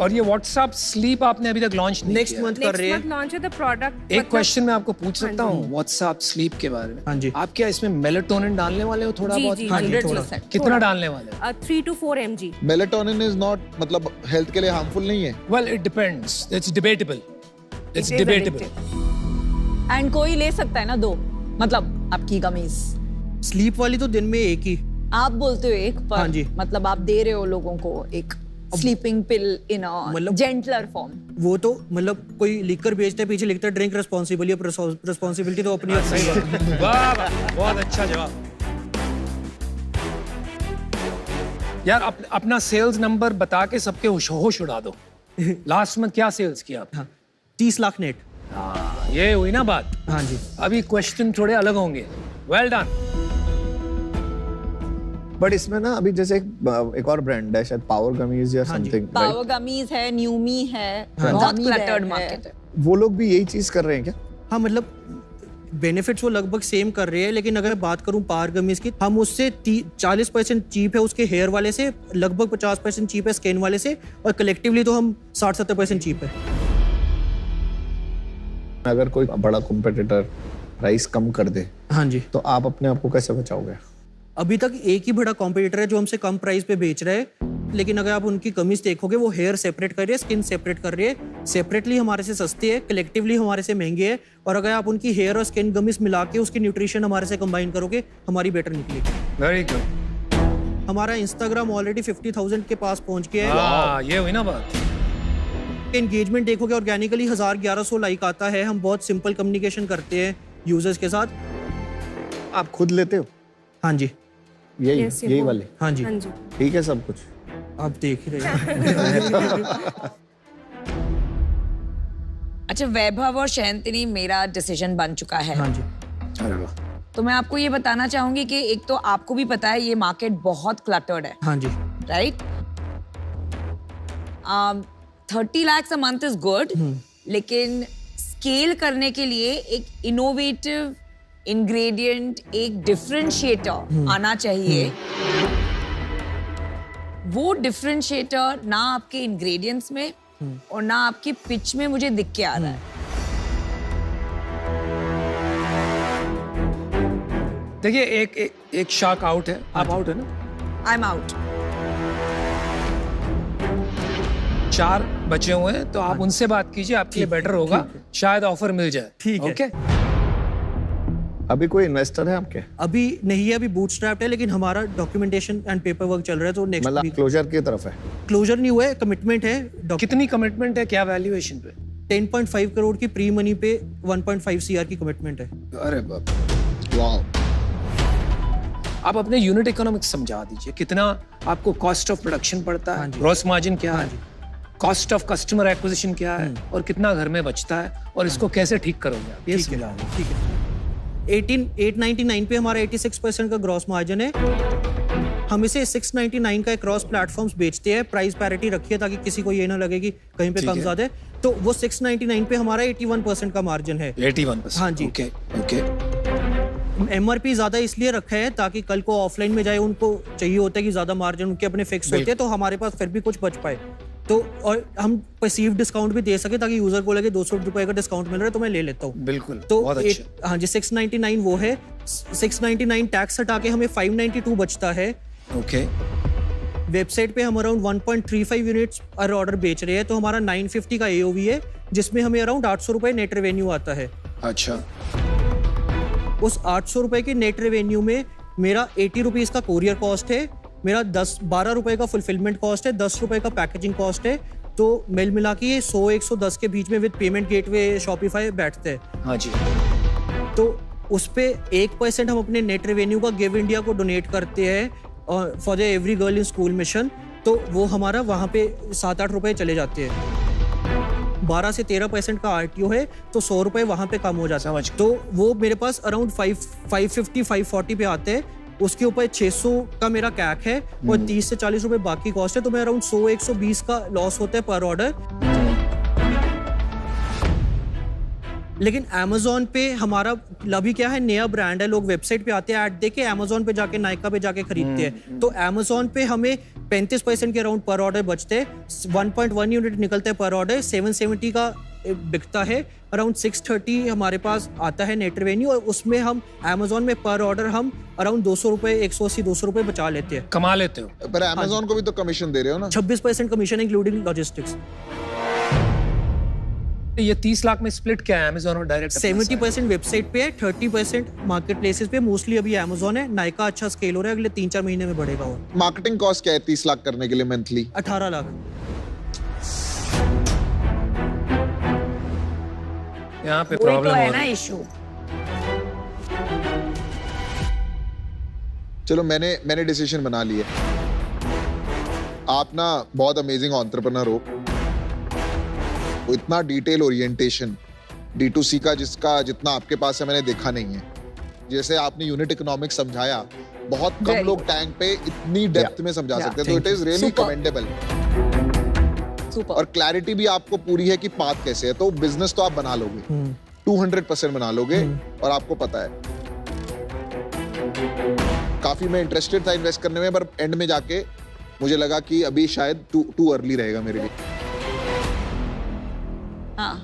और ये व्हाट्सएप स्लीप आपने अभी तक लॉन्च नहीं नेक्स्ट मंथ कर रहे हैं। लॉन्च है द प्रोडक्ट। एक क्वेश्चन मैं आपको पूछ सकता हूँ व्हाट्सएप स्लीप के बारे में? हाँ जी। आप क्या इसमें मेलेटोनिन डालने वाले हो थोड़ा बहुत? 100%। कितना डालने वाले हो? 3 to 4 mg। Melatonin is not मतलब हेल्थ के लिए हार्मफुल नहीं है? Well it depends, it's debatable, it's debatable. And कोई ले सकता है ना 2, मतलब आपकी कमीज। स्लीप वाली तो दिन में एक ही आप बोलते हो एक पर, हाँ जी। मतलब आप दे रहे हो लोगों को एक स्लीपिंग पिल इन अ जेंटलर फॉर्म। वो तो मतलब कोई लिखकर बेचता है, पीछे लिखता है ड्रिंक रिस्पांसिबली, रिस्पांसिबिलिटी तो अपनी अपनी है। वाह बहुत अच्छा जवाब यार। अपना सेल्स नंबर बता के सबके होश उड़ा दो। लास्ट में क्या सेल्स किया आपने? 30 लाख नेट। ये हुई ना बात। हाँ जी। अभी क्वेश्चन थोड़े अलग होंगे। Well done. बट इसमें ना अभी जैसे एक और ब्रांड है शायद पावर गमीज या समथिंग, पावर गमीज है, न्यूमी है, बहुत क्लटर्ड मार्केट है। वो लोग भी यही चीज कर रहे हैं क्या? हाँ मतलब बेनिफिट्स वो लगभग सेम कर रहे हैं, लेकिन अगर बात करूं पावर गमीज की, हम उससे 40% चीप है उसके हेयर वाले से, लगभग 50% चीप है स्किन वाले से, और कलेक्टिवली तो हम 60-70% चीप है। अगर कोई बड़ा कॉम्पिटिटर प्राइस कम कर दे, हाँ जी, तो आप अपने आप को कैसे बचाओगे? अभी तक एक ही बड़ा कॉम्पिटिटर है जो हमसे कम प्राइस पे बेच रहा है, लेकिन अगर आप उनकी कमीज देखोगे वो हेयर सेपरेट कर रही है, स्किन सेपरेट कर रही है। सेपरेटली हमारे से सस्ती है, कलेक्टिवली हमारे से महंगी है, और अगर आप उनकी हेयर और स्किन गमीज मिला के उसकी न्यूट्रिशन हमारे से कंबाइन करोगे, हमारी बेटर निकलेगी। Very good. हमारा इंस्टाग्राम ऑलरेडी 50,000 के पास पहुंच गया है। ये हुई ना बात। एंगेजमेंट देखोगे ऑर्गेनिकली 1000-1100 लाइक आता है। हम बहुत सिंपल कम्युनिकेशन करते हैं यूजर्स के साथ। आप खुद लेते हो? हाँ जी, यही वाले? हाँ जी, ठीक है सब कुछ आप देख ही रहे हैं। अच्छा, वैभव और शयंतिनी, मेरा डिसीजन बन चुका है। हाँ जी। अरे वाह। तो मैं आपको ये बताना चाहूंगी कि एक तो आपको भी पता है ये मार्केट बहुत क्लटर्ड है। हाँ जी। Right. 30 lakhs a month is good, लेकिन स्केल करने के लिए एक इनोवेटिव इंग्रेडिएंट, एक डिफरेंशिएटर आना चाहिए। वो डिफरेंशिएटर ना आपके इंग्रेडिएंट्स में और ना आपकी पिच में मुझे दिख के आ रहा है। देखिए एक शार्क आउट है। आप आउट है ना? आई एम आउट। 4 बचे हुए हैं, तो आप उनसे बात कीजिए, आपके लिए बेटर होगा, शायद ऑफर मिल जाए। ठीक है। ओके। अभी कोई इन्वेस्टर है आपके? अभी नहीं है, अभी बूटस्ट्रैप्ड है, लेकिन हमारा डॉक्यूमेंटेशन एंड पेपर वर्क चल रहा है, तो नेक्स्ट मतलब क्लोजर की तरफ है? क्लोजर नहीं हुआ है, कमिटमेंट है। कितनी कमिटमेंट है, क्या वैल्यूएशन पे? 10.5 करोड़ की प्री मनी पे 1.5 CR की कमिटमेंट है। अरे बाप। वाओ। आप अपने यूनिट इकोनॉमिक्स समझा दीजिए, कितना आपको कॉस्ट ऑफ प्रोडक्शन पड़ता है, ग्रॉस मार्जिन क्या है, कॉस्ट ऑफ कस्टमर एक्विजिशन क्या है, और कितना घर में बचता है, और इसको कैसे ठीक करोगे आप, ये समझा दीजिए। ठीक है। 899 पे हमारा 86% का ग्रॉस मार्जिन है। हम इसे 699 का क्रॉस प्लेटफॉर्म्स बेचते हैं, प्राइस पैरिटी रखिए ताकि किसी को ये ना लगे कि कहीं पे कम ज्यादा है। तो वो 699 पे हमारा 81% का मार्जिन है। 81%? हाँ जी। Okay okay. MRP ज्यादा इसलिए रखा है ताकि कल को ऑफलाइन में जाए, उनको चाहिए होता है कि ज्यादा मार्जिन उनके अपने फिक्स होते हैं, तो हमारे पास फिर भी कुछ बच पाए, तो और हम परसीव डिस्काउंट भी दे सके ताकि यूजर को लगे 200 रुपए का डिस्काउंट मिल रहा है तो मैं ले लेता हूँ। बिल्कुल, तो बहुत अच्छा। हाँ जी, 699 वो है। 699 टैक्स हटा के हमें 592 बचता है। ओके। वेबसाइट पे हम अराउंड 1.35 यूनिट्स पर ऑर्डर बेच रहे हैं, तो हमारा 950 का AOV है, जिसमें हमें अराउंड 800 रुपए नेट रेवेन्यू आता है। अच्छा। उस 800 रुपए के नेट रेवेन्यू में मेरा 80 रुपीज का कोरियर कॉस्ट है, मेरा 12 रुपए का फुलफिलमेंट कॉस्ट है, 10 रुपए का पैकेजिंग कॉस्ट है, तो मिल मिला के ये 100-110 के बीच में विद पेमेंट गेटवे शॉपिफाई बैठते हैं। हाँ जी। तो उस पे 1% हम अपने नेट रेवेन्यू का गिव इंडिया को डोनेट करते हैं और for the every girl in school mission, तो वो हमारा वहाँ पे 7-8 रुपए चले जाते हैं। 12 से 13% का RTO है, तो 100 रुपए वहाँ पे कम हो जाता है। तो वो मेरे पास अराउंड 550-540 पे आते हैं। उसके ऊपर 600 का मेरा कैक है और 30 से 40 रुपए बाकी कॉस्ट है, तो मैं अराउंड 100-120 का लॉस होता है पर ऑर्डर। लेकिन Amazon पे हमारा अभी क्या है, नया ब्रांड है, लोग वेबसाइट पे आते हैं, ऐड देके Amazon पे जाके नायका पे जाके खरीदते हैं। तो Amazon पे हमें 35% के अराउंड पर ऑर्डर बचते हैं, 1.1 यूनिट निकलते हैं पर ऑर्डर, 770 का बिकता है, अराउंड 630 हमारे पास आता है नेट रेवेन्यू, और उसमें हम Amazon में पर ऑर्डर हम अराउंड 200 रुपए, 180-200 रुपए बचा लेते हैं। कमा लेते हो। पर Amazon को भी तो कमीशन दे रहे हो ना? 26% कमीशन इंक्लूडिंग लॉजिस्टिक्स। ये 30 लाख में स्प्लिट क्या है Amazon और डायरेक्ट? 70% वेबसाइट पे है, 30% मार्केट प्लेसेस पे, मोस्टली अभी Amazon है। नायका अच्छा स्केल हो रहा है, अगले 3-4 महीने में बढ़ेगा। और मार्केटिंग कॉस्ट क्या है 30 लाख करने के लिए मंथली? 18 लाख। यहाँ पे प्रॉब्लम है ना इशू। चलो मैंने डिसीजन बना लिया। आप ना बहुत अमेजिंग एंटरप्रेन्योर हो, इतना डिटेल ओरिएंटेशन D2C का जितना आपके पास है मैंने देखा नहीं है। जैसे आपने यूनिट इकोनॉमिक्स समझाया, बहुत कम लोग टैंक पे इतनी डेप्थ में समझा सकते हैं, तो इट इज रियली कमेंडेबल। और क्लैरिटी भी आपको पूरी है कि पाथ कैसे है, तो बिजनेस तो आप बना लोगे, 200% बना लोगे, और आपको पता है। काफी मैं इंटरेस्टेड था इन्वेस्ट करने में, पर एंड में जाके मुझे लगा कि अभी शायद टू अर्ली रहेगा मेरे लिए। हाँ,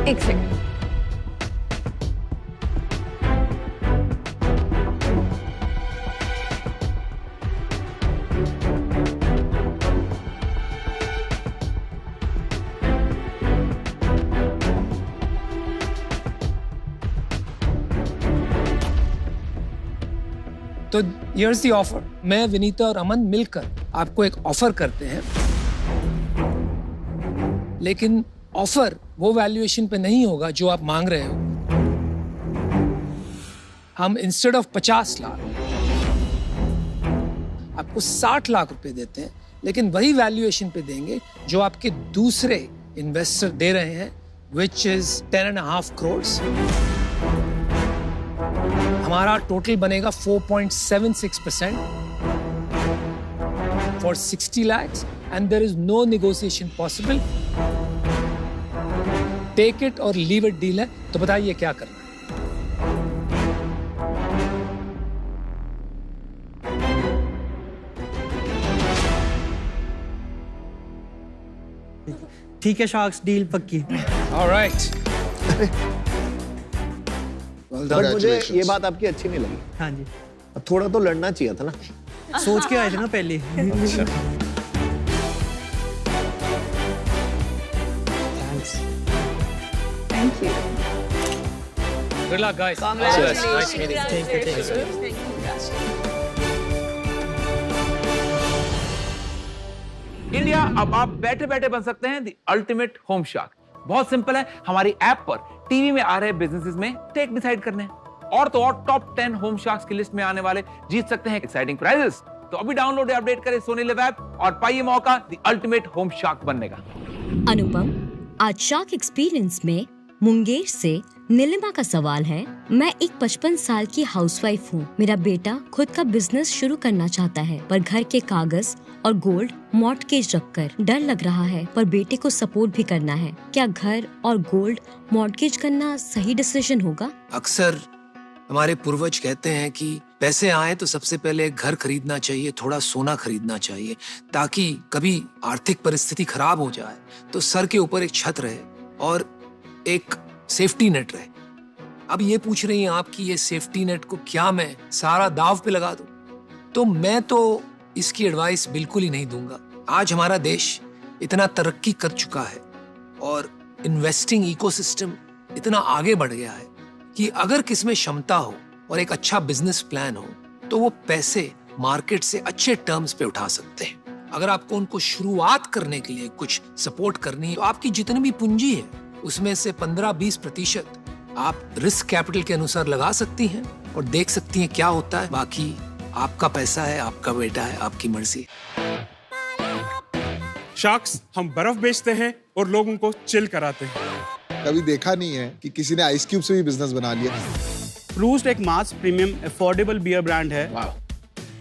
एक सेकंड। तो here's the offer। मैं, विनीता और अमन मिलकर आपको एक ऑफर करते हैं, लेकिन ऑफर वो वैल्यूएशन पे नहीं होगा जो आप मांग रहे हो। हम इंस्टेड ऑफ 50 लाख आपको 60 लाख रुपए देते हैं, लेकिन वही वैल्यूएशन पे देंगे जो आपके दूसरे इन्वेस्टर दे रहे हैं, which is 10.5 crores। हमारा टोटल बनेगा 4.76% for 60 lakhs and there is no negotiation possible। Take it or leave it deal है। तो बताइए क्या करना है? ठीक है शार्क्स, डील पक्की। All right। बट मुझे ये बात आपकी अच्छी नहीं लगी। हाँ जी, अब थोड़ा तो लड़ना चाहिए था ना। सोच के आए थे ना पहले। Thank you। Good luck, guys। Congratulations। Nice meeting you। Thank you। India, अब आप बैठे बैठे बन सकते हैं द अल्टीमेट होम शार्क। बहुत सिंपल है, हमारी ऐप पर टीवी में आ रहे बिजनेसेस में टेक डिसाइड करने हैं, और तो और टॉप 10 होम शार्क्स की लिस्ट में आने वाले जीत सकते हैं एक्साइटिंग प्राइजेस। तो अभी डाउनलोड या अपडेट करें सोनी लिव ऐप और पाइए मौका द अल्टीमेट होम शार्क बनने का। अनुपम, आज शार्क एक्सपीरियंस में मुंगेर से नीलिमा का सवाल है। मैं एक 55 साल की हाउसवाइफ हूँ। मेरा बेटा खुद का बिजनेस शुरू करना चाहता है, पर घर के कागज और गोल्ड मॉर्टगेज रखकर डर लग रहा है, पर बेटे को सपोर्ट भी करना है। क्या घर और गोल्ड मॉर्टगेज करना सही डिसीजन होगा? अक्सर हमारे पूर्वज कहते हैं कि पैसे आए तो सबसे पहले घर खरीदना चाहिए, थोड़ा सोना खरीदना चाहिए, ताकि कभी आर्थिक परिस्थिति खराब हो जाए तो सर के ऊपर एक छत रहे और एक सेफ्टी नेट रहे। अब ये पूछ रही हैं आप कि ये सेफ्टी नेट को क्या मैं सारा दाव पे लगा दूं? तो मैं तो इसकी एडवाइस बिल्कुल ही नहीं दूंगा। आज हमारा देश इतना तरक्की कर चुका है और इन्वेस्टिंग इकोसिस्टम इतना आगे बढ़ गया है कि अगर किसमें क्षमता हो और एक अच्छा बिजनेस प्लान हो तो वो पैसे मार्केट से अच्छे टर्म्स पे उठा सकते हैं। अगर आपको उनको शुरुआत करने के लिए कुछ सपोर्ट करनी है तो आपकी जितनी भी पूंजी है उसमें से 15-20% आप रिस्क कैपिटल के अनुसार लगा सकती हैं और देख सकती हैं क्या होता है। बाकी आपका पैसा है, आपका बेटा है, आपकी मर्जी। शार्क्स, हम बर्फ बेचते हैं और लोगों को चिल कराते हैं। कभी देखा नहीं है कि किसी ने आइस क्यूब से भी बिजनेस बना लिया। प्रूस्ट एक मास प्रीमियम अफोर्डेबल बियर ब्रांड है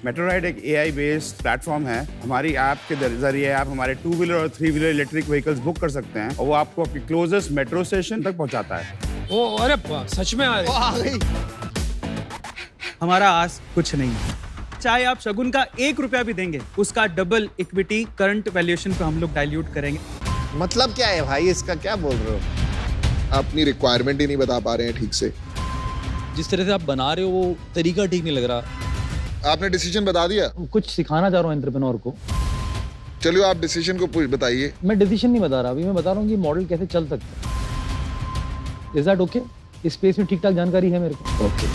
मेट्रो राइड एक AI बेस्ड प्लेटफॉर्म है। हमारी ऐप के जरिए आप हमारे 2 व्हीलर और 3 व्हीलर इलेक्ट्रिक व्हीकल्स बुक कर सकते हैं और वो आपको आपकी क्लोजेस्ट मेट्रो स्टेशन तक पहुंचाता है। ओ अरे सच में आ रही। हमारा आस कुछ नहीं है, चाहे आप शगुन का 1 रुपया भी देंगे, उसका डबल इक्विटी करंट वैल्यूएशन पे हम लोग डाइल्यूट करेंगे। मतलब क्या है भाई, इसका क्या बोल रहे हो? अपनी रिक्वायरमेंट ही नहीं बता पा रहे हैं ठीक से। जिस तरह से आप बना रहे हो वो तरीका ठीक नहीं लग रहा। आपने डिसीजन बता दिया? कुछ सिखाना चाह रहा हूँ एंटरप्रेन्योर को। चलिए आप डिसीजन को बताइए। मैं डिसीजन नहीं बता रहा, अभी मैं बता रहा हूँ कि मॉडल कैसे चल सकता है। Is that okay? इस स्पेस में ठीक ठाक जानकारी है मेरे को। ओके